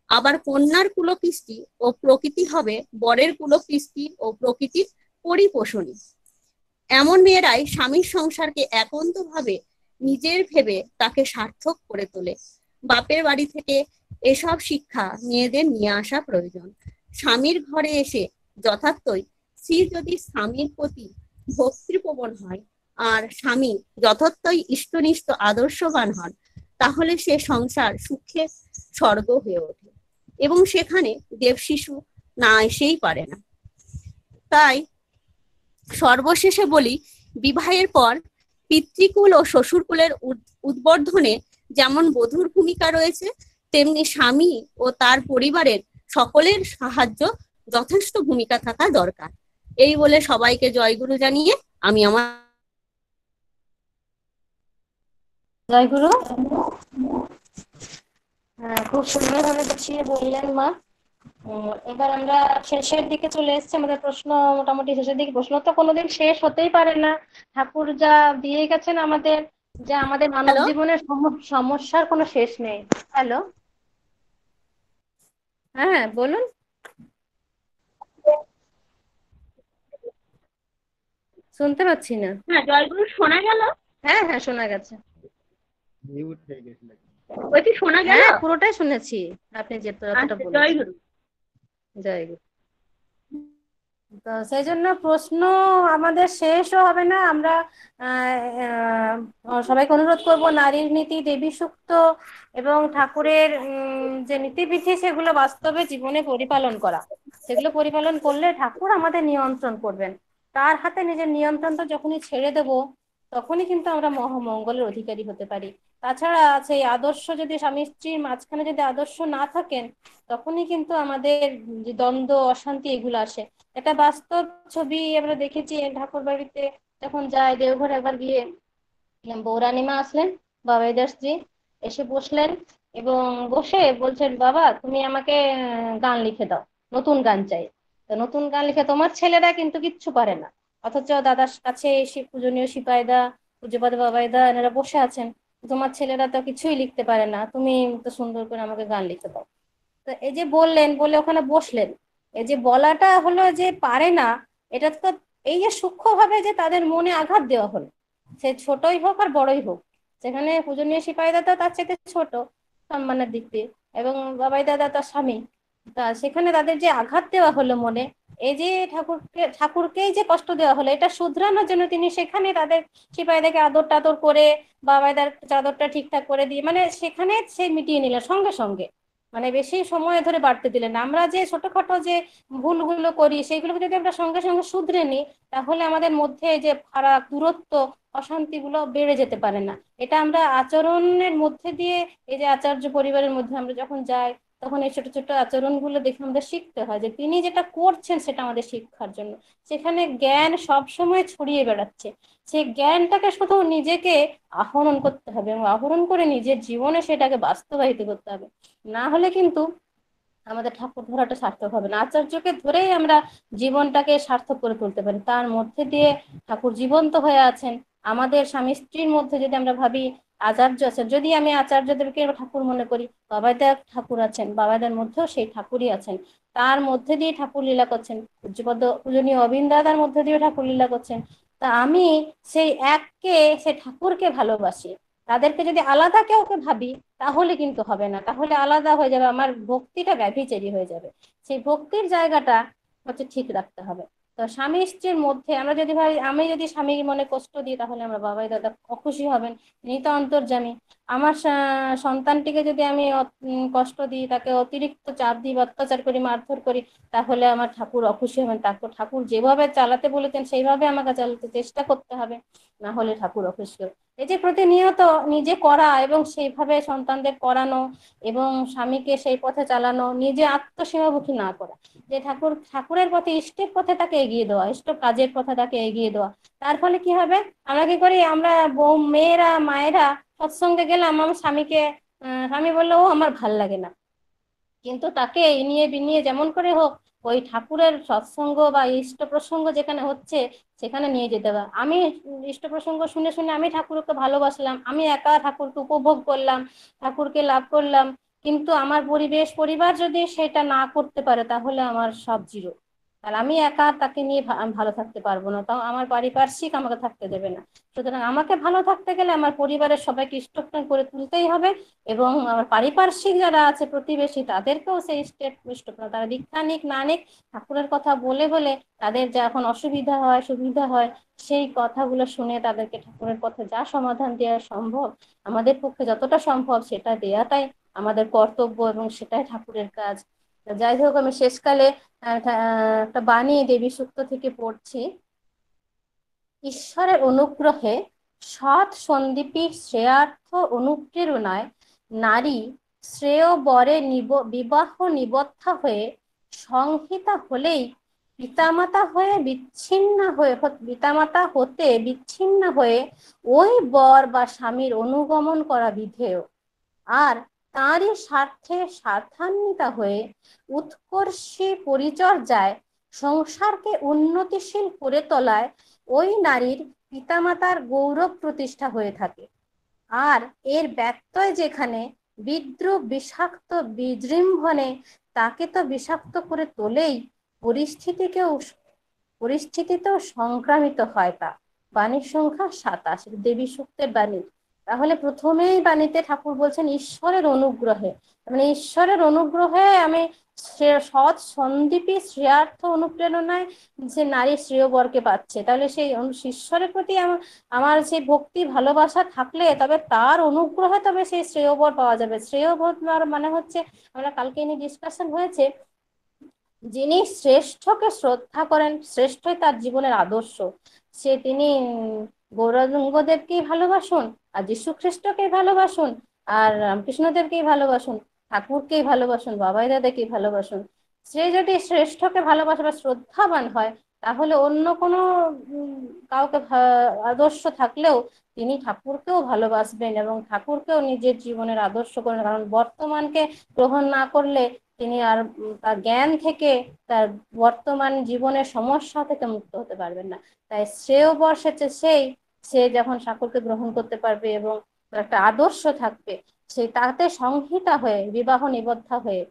আবার কন্যার কুলকৃষ্টি ও প্রকৃতি হবে বরের কুলকৃষ্টি ও প্রকৃতির পরিপোষণী। এমন মেয়েরাই স্বামীর সংসারকে একান্তভাবে নিজের ভেবে তাকে সার্থক করে তোলে। বাপের বাড়ি থেকে এসব শিক্ষা মেয়েদের নিয়ে আসা প্রয়োজন। স্বামীর ঘরে এসে যথার্থই স্ত্রী যদি স্বামীর প্রতি ভক্তিপ্রবণ হয় আর স্বামী যথার্থই ইষ্টনিষ্ঠ আদর্শবান হন, তাহলে সে সংসার সুখে স্বর্গ হয়ে ওঠে এবং সেখানে দেবশিশু না এসেই পারে না। তাই সর্বশেষে বলি, বিবাহের পর পিতৃকুল ও শ্বশুরকুলের উদ্বর্ধনে যেমন বধূর ভূমিকা রয়েছে, তেমনি স্বামী ও তার পরিবারের সকলের সাহায্য যথেষ্ট ভূমিকা থাকা দরকার। এই বলে সবাইকে জয়গুরু জানিয়ে আমি আমার জয়গুরু। খুব সুন্দরভাবে গুছিয়ে বললেন মা। এবার আমরা শেষের দিকে চলে এসেছি, আমাদের প্রশ্ন মোটামুটি শেষের দিকে। প্রশ্ন তো কোনোদিন শেষ হতেই পারে না, ঠাকুর যা দিয়ে গেছেন আমাদের, যে আমাদের মানব জীবনের সমস্যার কোনো শেষ নেই। হ্যালো, হ্যাঁ বলুন। শুনতে পাচ্ছি না। হ্যাঁ, জয়গুরু শোনা গেল? হ্যাঁ হ্যাঁ, শোনা গেছে। ওই কি শোনা গেল? হ্যাঁ, পুরোটাই শুনেছি আপনি যতটা আচ্ছা, বলেছেন। জয়গুরু। জয় গুরু। তো সেই জন্য প্রশ্ন আমাদের শেষও হবে না। আমরা সবাইকে অনুরোধ করব নারীর নীতি, দেবী সূক্ত এবং ঠাকুরের যে নীতিবিধি সেগুলো বাস্তবে জীবনে পরিপালন করা। সেগুলো পরিপালন করলে ঠাকুর আমাদের নিয়ন্ত্রণ করবেন। তার হাতে নিজের নিয়ন্ত্রণটা যখনই ছেড়ে দেব, তখনই কিন্তু আমরা মহামঙ্গলের অধিকারী হতে পারি। তাছাড়া সেই আদর্শ যদি স্বামী স্ত্রীর মাঝখানে যদি আদর্শ না থাকেন, তখনই কিন্তু আমাদের যে দ্বন্দ্ব, অশান্তি এগুলো আসে। একটা বাস্তব ছবি আমরা দেখেছি ঠাকুর বাড়িতে যখন যায়, দেওঘর একবার গিয়ে বৌরানীমা আসলেন, বাবাইদার স্ত্রী, এসে বসলেন এবং বসে বলছেন, বাবা তুমি আমাকে গান লিখে দাও, নতুন গান চাই। তো নতুন গান লিখে, তোমার ছেলেরা কিন্তু কিচ্ছু পারে না, অথচ দাদার কাছে পূজনীয় সিপাইদা, পূজ্যপাদ বাবাইদা এনারা বসে আছেন, তোমার ছেলেরা তো কিছুই লিখতে পারে না, তুমি তো সুন্দর করে আমাকে গান লিখে দাও। তো এই যে বললেন, বলে ওখানে বসলেন, এই যে বলাটা হলো যে পারে না, এটা তো এই যে সূক্ষ্মভাবে যে তাদের মনে আঘাত দেওয়া হলো, সে ছোটই হোক আর বড়ই হোক, সেখানে পূজনীয় সিপাহী দাদা তার চাইতে ছোট সম্মানের দিক দিয়ে, এবং বাবাই দাদা তার স্বামী, তা সেখানে তাদের যে আঘাত দেওয়া হলো মনে, এই যে ঠাকুরকেই যে কষ্ট দেওয়া হলো, এটা শুধরানোর জন্য তিনি সেখানে তাদের সিপাহীদেরকে আদর টাদর করে বাবাইদার চাদরটা ঠিকঠাক করে দিয়ে, মানে সেখানে সে মিটিয়ে নিল সঙ্গে সঙ্গে, মানে বেশি সময় ধরে বাড়তে দিলেন না। আমরা যে ছোটখাটো যে ভুলগুলো করি, সেগুলোকে যদি আমরা সঙ্গে সঙ্গে শুধরে নিই, তাহলে আমাদের মধ্যে যে ফারাক, দূরত্ব, অশান্তিগুলো বেড়ে যেতে পারে না। এটা আমরা আচরণের মধ্যে দিয়ে, এই যে আচার্য পরিবারের মধ্যে আমরা যখন যাই, তখন এই ছোট ছোট আচরণগুলো দেখে আমাদের শিখতে হয় যে তিনি যেটা করছেন সেটা আমাদের শিক্ষার জন্য। সেখানে জ্ঞান সব সময় ছড়িয়ে বেড়াচ্ছে, সেই জ্ঞানটাকে শুধু নিজেকে আহরণ করতে হবে এবং আহরণ করে নিজের জীবনে সেটাকে বাস্তবায়িত করতে হবে। না হলে কিন্তু আমাদের ঠাকুর ধরাটা সার্থক হবে না। আচার্যকে ধরেই আমরা জীবনটাকে সার্থক করে তুলতে পারি, তার মধ্যে দিয়ে ঠাকুর জীবন্ত হয়ে আছেন। আমাদের স্বামী স্ত্রীর মধ্যে যদি আমরা ভাবি আচার্য আছেন, যদি আমি আচার্যদেরকে ঠাকুর মনে করি, বাবাইদা ঠাকুর আছেন, বাবাইদার মধ্যেও সেই ঠাকুরই আছেন, তার মধ্যে দিয়ে ঠাকুর লীলা করছেন, পূজ্যপদ পূজনীয় অবিন দাদার মধ্যে দিয়ে ঠাকুর লীলা করছেন। তা আমি সেই এককে, সেই ঠাকুরকে ভালোবাসি, তাদেরকে যদি আলাদা কাউকে ভাবি, তাহলে কিন্তু হবে না, তাহলে আলাদা হয়ে যাবে, আমার ভক্তিটা ব্যভিচারী হয়ে যাবে। সেই ভক্তির জায়গাটা হচ্ছে ঠিক রাখতে হবে। তো স্বামী স্ত্রীর মধ্যে আমরা যদি ভাই, আমি যদি স্বামীর মনে কষ্ট দিই, তাহলে আমরা বাবাই দাদা অখুশি হবেন, তিনি তো অন্তর্যামী। আমার সন্তানটিকে যদি আমি কষ্ট দিই, তাকে অতিরিক্ত চাপ দিই, অত্যাচার করি, মারধর করি, তাহলে আমার ঠাকুর অখুশি হবেন। তারপর ঠাকুর যেভাবে চালাতে বলেছেন সেইভাবে আমাকে চালাতে চেষ্টা করতে হবে, না হলে ঠাকুর অখুশি হবে। এই যে প্রতিনিয়ত নিজে করা এবং সেইভাবে সন্তানদের করানো এবং স্বামীকে সেই পথে চালানো, নিজে আত্মসীমামুখী না করা, যে ঠাকুরের পথে, ইষ্টের পথে তাকে এগিয়ে দেওয়া, ইষ্ট কাজের পথে তাকে এগিয়ে দেওয়া। তার ফলে কি হবে, আমরা কি করি, আমরা বউ মেয়েরা মায়েরা সৎসঙ্গে গেলাম, আমার স্বামীকে স্বামী বললো ও আমার ভাল লাগে না, কিন্তু তাকে নিয়ে বিনিয়ে যেমন করে হোক ওই ঠাকুরের সৎসঙ্গ বা ইষ্ট প্রসঙ্গ যেখানে হচ্ছে সেখানে নিয়ে যেতে হবে। আমি ইষ্ট প্রসঙ্গ শুনে শুনে আমি ঠাকুরকে ভালোবাসলাম, আমি একা ঠাকুরকে উপভোগ করলাম, ঠাকুরকে লাভ করলাম, কিন্তু আমার পরিবার যদি সেটা না করতে পারে, তাহলে আমার সব জিরো। আর আমি একা তাকে নিয়ে আমি ভালো থাকতে পারবো না, তাও আমার পারিপার্শ্বিক আমাকে থাকতে দেবে না। সুতরাং আমাকে ভালো থাকতে গেলে আমার পরিবারের সবাইকে ইষ্টপ্রাণ করে তুলতেই হবে, এবং আমার পারিপার্শ্বিক যারা আছে প্রতিবেশী, তাদেরকেও সেই ইষ্টপ্রাণ, তারা দীক্ষা নিক না নিক, ঠাকুরের কথা বলে বলে তাদের যা এখন অসুবিধা হয় সুবিধা হয়, সেই কথাগুলো শুনে তাদেরকে ঠাকুরের পথে যা সমাধান দেওয়া সম্ভব, আমাদের পক্ষে যতটা সম্ভব সেটা দেওয়াটাই আমাদের কর্তব্য, এবং সেটাই ঠাকুরের কাজ। যাই হোক, আমি শেষকালে একটা বাণী দেবী সূক্ত থেকে পড়ছি। ঈশ্বরের অনুগ্রহে সৎ সন্দীপী শ্রেয়ার্থ অনুপ্রেরণায় নারী শ্রেয় বরে বিবাহ নিবদ্ধা হয়ে সংহিতা হলেই পিতামাতা হতে বিচ্ছিন্ন হয়ে ওই বর বা স্বামীর অনুগমন করা বিধেয়, আর তাঁরই স্বার্থে স্বার্থান্বিতা হয়ে উৎকর্ষী পরিচর্যায় সংসারকে উন্নতিশীল করে তোলায় ওই নারীর পিতামাতার গৌরব প্রতিষ্ঠা হয়ে থাকে। আর এর ব্যত্যয় যেখানে বিদ্রুপ বিষাক্ত বিজৃম্ভণে তাকে তো বিষাক্ত করে তোলেই, পরিস্থিতিকেও পরিস্থিতিতেও সংক্রামিত হয় তা। বাণীর সংখ্যা 27, দেবী সূক্তের বাণী। তাহলে প্রথমেই বাণীতে ঠাকুর বলছেন ঈশ্বরের অনুগ্রহে, মানে ঈশ্বরের অনুগ্রহে আমি সৎ সন্দীপী শ্রেয়ার্থ অনুপ্রেরণায় যে নারী শ্রেয় বরকে পাচ্ছে। তাহলে সেই ঈশ্বরের প্রতি আমার সেই ভক্তি ভালোবাসা থাকলে তবে তার অনুগ্রহে তবে সেই শ্রেয় বর পাওয়া যাবে। শ্রেয় বর মানে হচ্ছে, আমরা কালকে নিয়ে ডিসকাশন হয়েছে, যিনি শ্রেষ্ঠকে শ্রদ্ধা করেন, শ্রেষ্ঠই তার জীবনের আদর্শ। তিনি গৌরাঙ্গদেবকেই ভালোবাসুন, আর যীশু খ্রিস্টকেই ভালোবাসুন, আর রামকৃষ্ণদেবকেই ভালোবাসুন, ঠাকুরকেই ভালোবাসুন, বাবাই দাদাকেই ভালোবাসুন। সে যদি শ্রেষ্ঠকে ভালোবাসে বা শ্রদ্ধাবান হয়, তাহলে অন্য কোনো কাউকে আদর্শ থাকলেও তিনি ঠাকুরকেও ভালোবাসবেন এবং ঠাকুরকেও নিজের জীবনের আদর্শ করেন। কারণ বর্তমানকে গ্রহণ না করলে তিনি আর তার জ্ঞান থেকে, তার বর্তমান জীবনের সমস্যা থেকে মুক্ত হতে পারবেন না। তাই শ্রেয় বর্ষেছে সে যখন ঠাকুরকে গ্রহণ করতে পারবে এবং একটা আদর্শ থাকবে, সেই তাতে সংহিতা হয়ে, বিবাহ নিবদ্ধ হয়ে,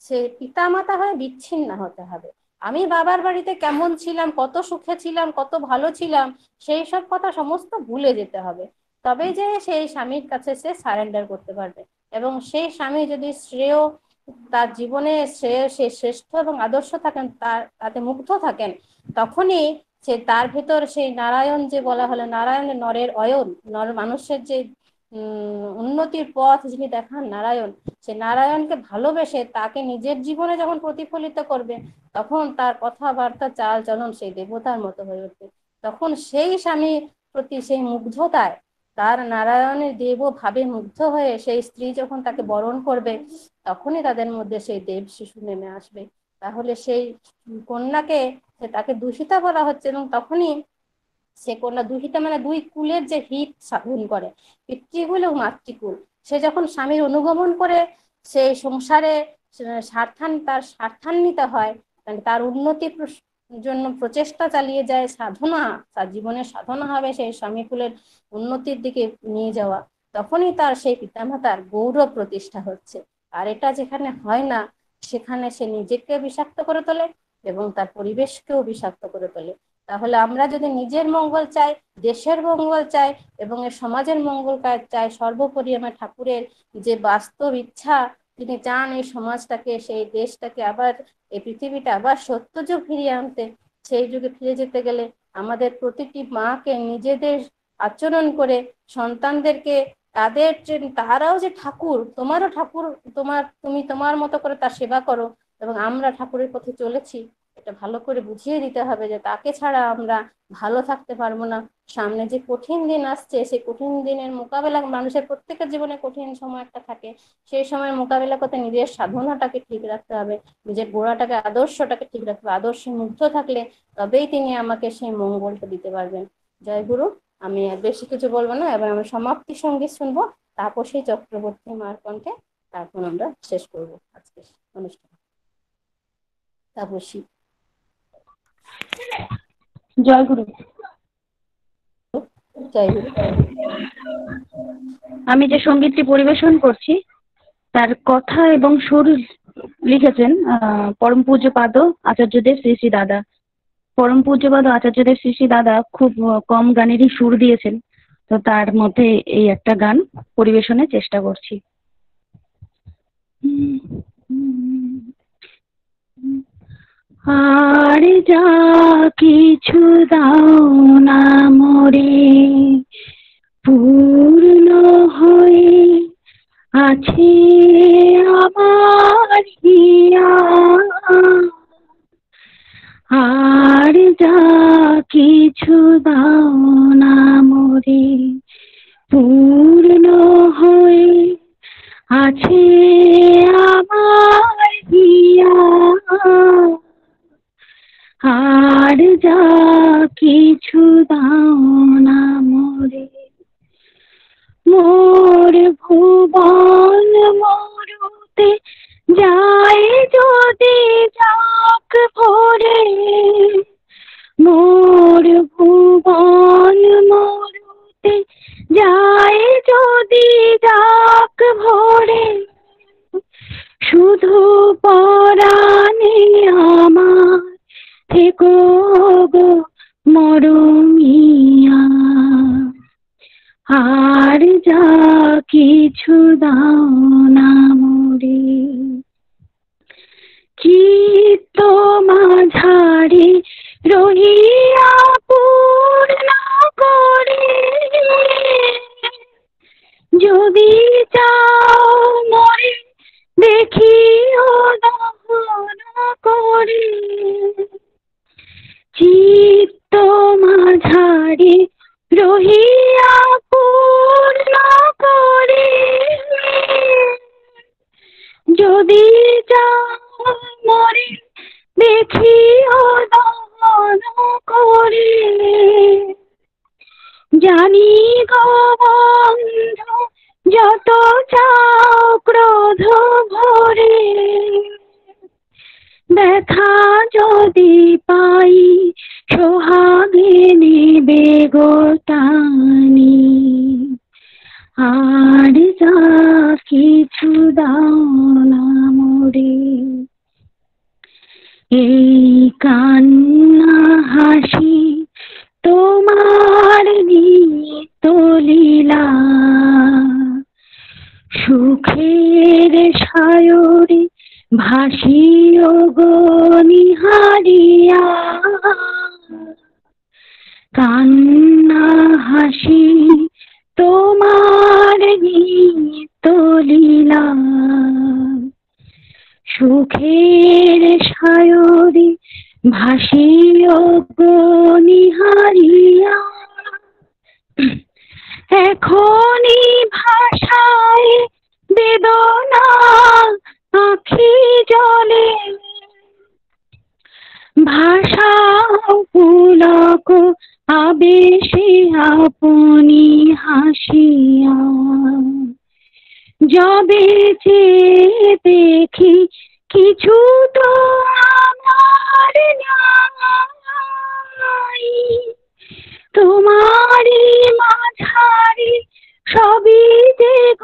সে পিতামাতা হয়ে বিচ্ছিন্ন হতে হবে। আমি বাবার বাড়িতে কেমন ছিলাম, কত সুখে ছিলাম, কত ভালো ছিলাম, সেই সব কথা সমস্ত ভুলে যেতে হবে। তবে যে সেই স্বামীর কাছে সে সারেন্ডার করতে পারবে। এবং সেই স্বামী যদি শ্রেয়, তার জীবনে সে শ্রেষ্ঠ এবং আদর্শ থাকেন, তাতে মুগ্ধ থাকেন, তখনই সে তার ভেতর সেই নারায়ণ, যে বলা হলো নারায়ণের নরের অয়ন, নর মানুষের যে উন্নতির পথ যিনি দেখান নারায়ণ, সে নারায়ণকে ভালোবেসে তাকে নিজের জীবনে যখন প্রতিফলিত করবে, তখন তার কথাবার্তা চাল চলন সেই দেবতার মতো হয়ে উঠবে। তখন সেই স্বামীর প্রতি সেই মুগ্ধতায়, তার নারায়ণের দেব ভাবে মুগ্ধ হয়ে সেই স্ত্রী যখন তাকে বরণ করবে, তখনই তাদের মধ্যে সেই দেব শিশু নেমে আসবে। তাহলে সেই কন্যাকে তাকে দূষিতা বলা হচ্ছে, এবং তখনই সে কন্যা দূষিতা মানে দুই কুলের যে হিত সাধন করে, পিতৃকুল ও মাতৃকুল। সে যখন স্বামীর অনুগমন করে সেই সংসারে তার স্বার্থান্বিত হয়, তার উন্নতির জন্য প্রচেষ্টা চালিয়ে যায়, সাধনা, তার জীবনের সাধনা হবে সেই স্বামীকুলের উন্নতির দিকে নিয়ে যাওয়া, তখনই তার সেই পিতামাতার গৌরব প্রতিষ্ঠা হচ্ছে। আর এটা যেখানে হয় না, সেখানে সে নিজেকে বিষাক্ত করে তোলে এবং তার পরিবেশকেও বিষাক্ত করে তোলে। তাহলে আমরা যদি নিজের মঙ্গল চাই, দেশের মঙ্গল চাই এবং এর সমাজের মঙ্গল চাই, সর্বোপরি আমার ঠাকুরের যে বাস্তব ইচ্ছা, তিনি চান এই সমাজটাকে, সেই দেশটাকে আবার, এই পৃথিবীটা আবার সত্য যুগ ফিরিয়ে আনতে। সেই যুগে ফিরে যেতে গেলে আমাদের প্রতিটি মাকে নিজেদের আচরণ করে সন্তানদেরকে তারাও যে ঠাকুর, তোমারও ঠাকুর, তুমি তোমার মতো করে তার সেবা করো এবং আমরা ঠাকুরের পথে চলেছি, এটা ভালো করে বুঝিয়ে দিতে হবে যে তাকে ছাড়া আমরা ভালো থাকতে পারবো না। সামনে যে কঠিন দিন আসছে, সেই কঠিন দিনের মোকাবেলা, মানুষের প্রত্যেকের জীবনে কঠিন সময় একটা থাকে, সেই সময় মোকাবেলা করতে নিজের সাধনাটাকে ঠিক রাখতে হবে, নিজের গোড়াটাকে, আদর্শটাকে ঠিক রাখতে হবে। আদর্শে মুগ্ধ থাকলে তবেই তিনি আমাকে সেই মঙ্গলটা দিতে পারবেন। জয় গুরু। আমি আর বেশি কিছু বলবো না, এবার আমি সমাপ্তি সঙ্গীত শুনবো, তারপর সেই চক্রবর্তী মার কণ্ঠে, তারপর আমরা শেষ করবো আজকে অনুষ্ঠান। তাপসী। জয় গুরু। জয় গুরু। আমি যে সঙ্গীতটি পরিবেশন করছি তার কথা এবং সুর লিখেছেন পরম পূজ্যপাদ আচার্যদেব শ্রী শ্রী দাদা। পরম পূজ্যপাদ আচার্যদেব শ্রী শ্রী দাদা খুব কম গানেরই সুর দিয়েছেন, তো তার মধ্যে এই একটা গান পরিবেশনের চেষ্টা করছি। আর যা কিছু দাও না মোরে পূর্ণ হয়ে আছে আমার হিয়া, আর যা কিছু দাও না মোরে পূর্ণ হয়ে আছে আমার হিয়া, আর যা কিছু দাও না মোরে মোর ভুবন মরুতে যায় যদি যাক ভরে, মোর ভুবন মরুতে যায় যদি যাক ভরে, শুধু পরাণে আমার থেকো গো মরমিয়া, আর যা কিছু দাও না মোরে। চিত্ত মাঝারে রহিয়া পূর্ণ করে, যদি চাও মরে দেখিও দহন করে। চিত্ত মাঝারে রহিয়া পূর্ণ করে, যদি চাও মরে দেখিও দহন করে। জানি গো বন্ধু যত চাও ক্রোধ ভরে, ব্যথা যদি পাই সোহাগে নেবে গো টানি, আর যা কিছু দাও না মোরে। এই কান্না হাসি তোমার নিত্য লীলা, সুখের সায়রে ভাসিও গো নিহারিয়া। কান্না হাসি তোমার নিত্য লীলা, সুখের সায়রে ভাসিও গো নিহারিয়া। এখনই ভাষায় বেদনা আখি জলে, ভাষা পুলক আবেশে আপনি হাসিয়া। যবে যে দেখি কিছু তো আমার নাই, তোমারি মাঝারি সবই দেব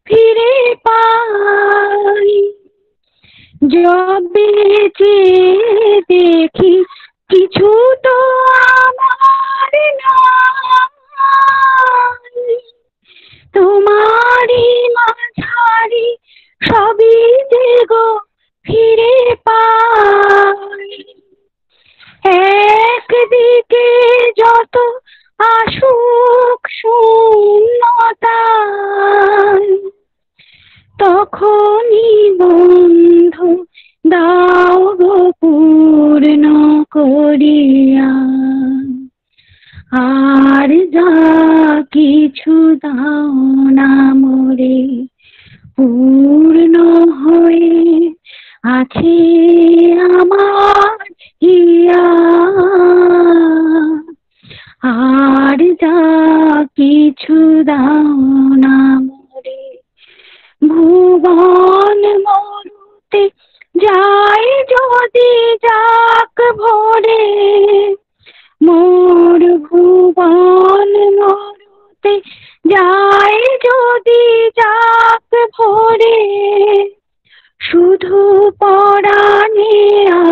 ফিরে পাই। যবে যে দেখি কিছু তো আমার নাই, তোমারি মাঝারি সবই দেব ফিরে পাই। একদিকে যত আসুক শূন্যতা, তখনই বন্ধু দাও গো পূর্ণ করিয়া, আর যা কিছু দাও না মোরে। পূর্ণ হয়ে আছে আমার হিয়া, আর যা কিছু দাও না মোরে। ভুবন মরুতে যায় যদি যাক ভরে, মোর ভুবন মরুতে যায় যদি যাক ভরে, শুধু পরাণে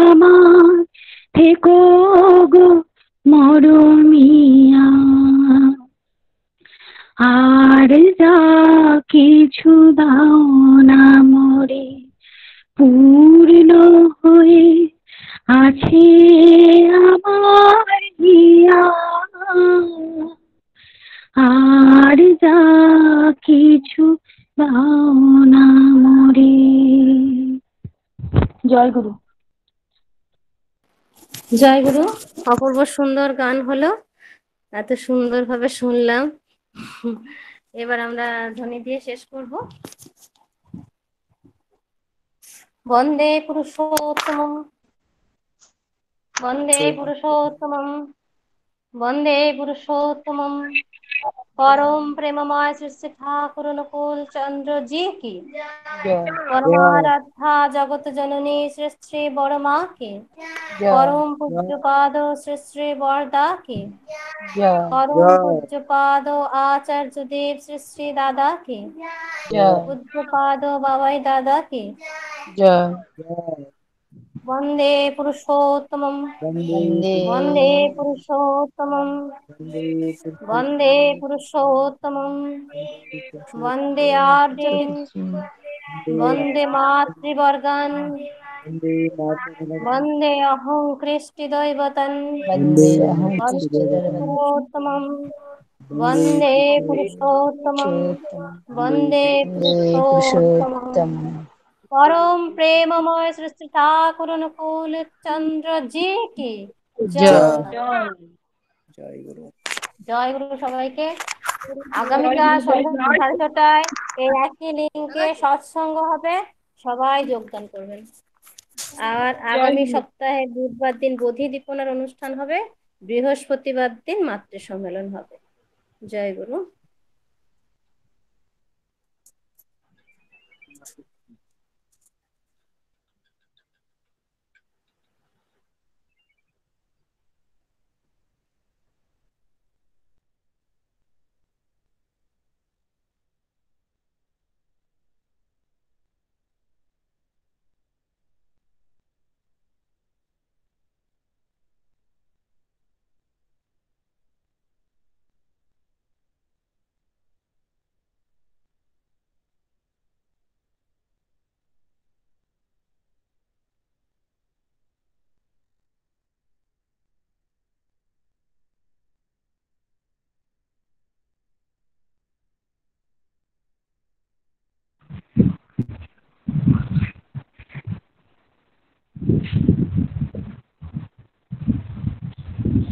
আমার থেকো গো মরমিয়া, আর যা কিছু দাও না মোরে। পূর্ণ হয়ে আছে আমার হিয়া, আর যা কিছু দাও না মোরে। জয় গুরু। জয় গুরু। অপূর্ব সুন্দর গান হলো, এত সুন্দরভাবে শুনলাম। এবার আমরা ধ্বনি দিয়ে শেষ করব। বন্দে পুরুষোত্তমম, বন্দে পুরুষোত্তমম, বন্দে পুরুষোত্তমম। परम प्रेममय श्री ठाकुर अनुकूल चंद्र जी की, परमाराध्या जगत जननी श्री श्री बड़मा की, परम पूज्यपाद श्री श्री बरदा की, परम पूज्यपाद आचार्य देव श्री श्री दादा की, पूज्यपाद बाबाई दादा की, वन्दे पुरुषोत्तमम् वन्दे वन्दे पुरुषोत्तमम् वन्दे पुरुषोत्तमम् वन्दे आर्यन् वन्दे मातृवर्गान् वन्दे मातरम् वन्दे अहं कृष्टिदैवतन् वन्दे अहं वन्दे कृष्णजगन् पुरुषोत्तमम् वन्दे वन्दे पुरुषोत्तमम् वन्दे वन्दे पुरुषोत्तमम् पुरुषोत्तमम् परम प्रेममय सृष्टि ठाकुर अनुकूल चंद्र जी की जय জয়। জয় গুরু জয় গুরু সবাইকে। জয় আগামীকাল গুরু, জয় সন্ধ্যা গুরু। 6:30টায় এই একই লিঙ্কে সৎসঙ্গ হবে, সবাই যোগদান করবেন। আর জয় আগামী গুরু। সপ্তাহে বুধবার দিন বোধি দীপনের অনুষ্ঠান হবে, বৃহস্পতিবার দিন মাতৃ সম্মেলন হবে। জয় গুরু।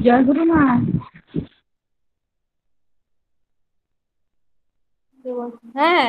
জয় গুরু মা। হ্যাঁ।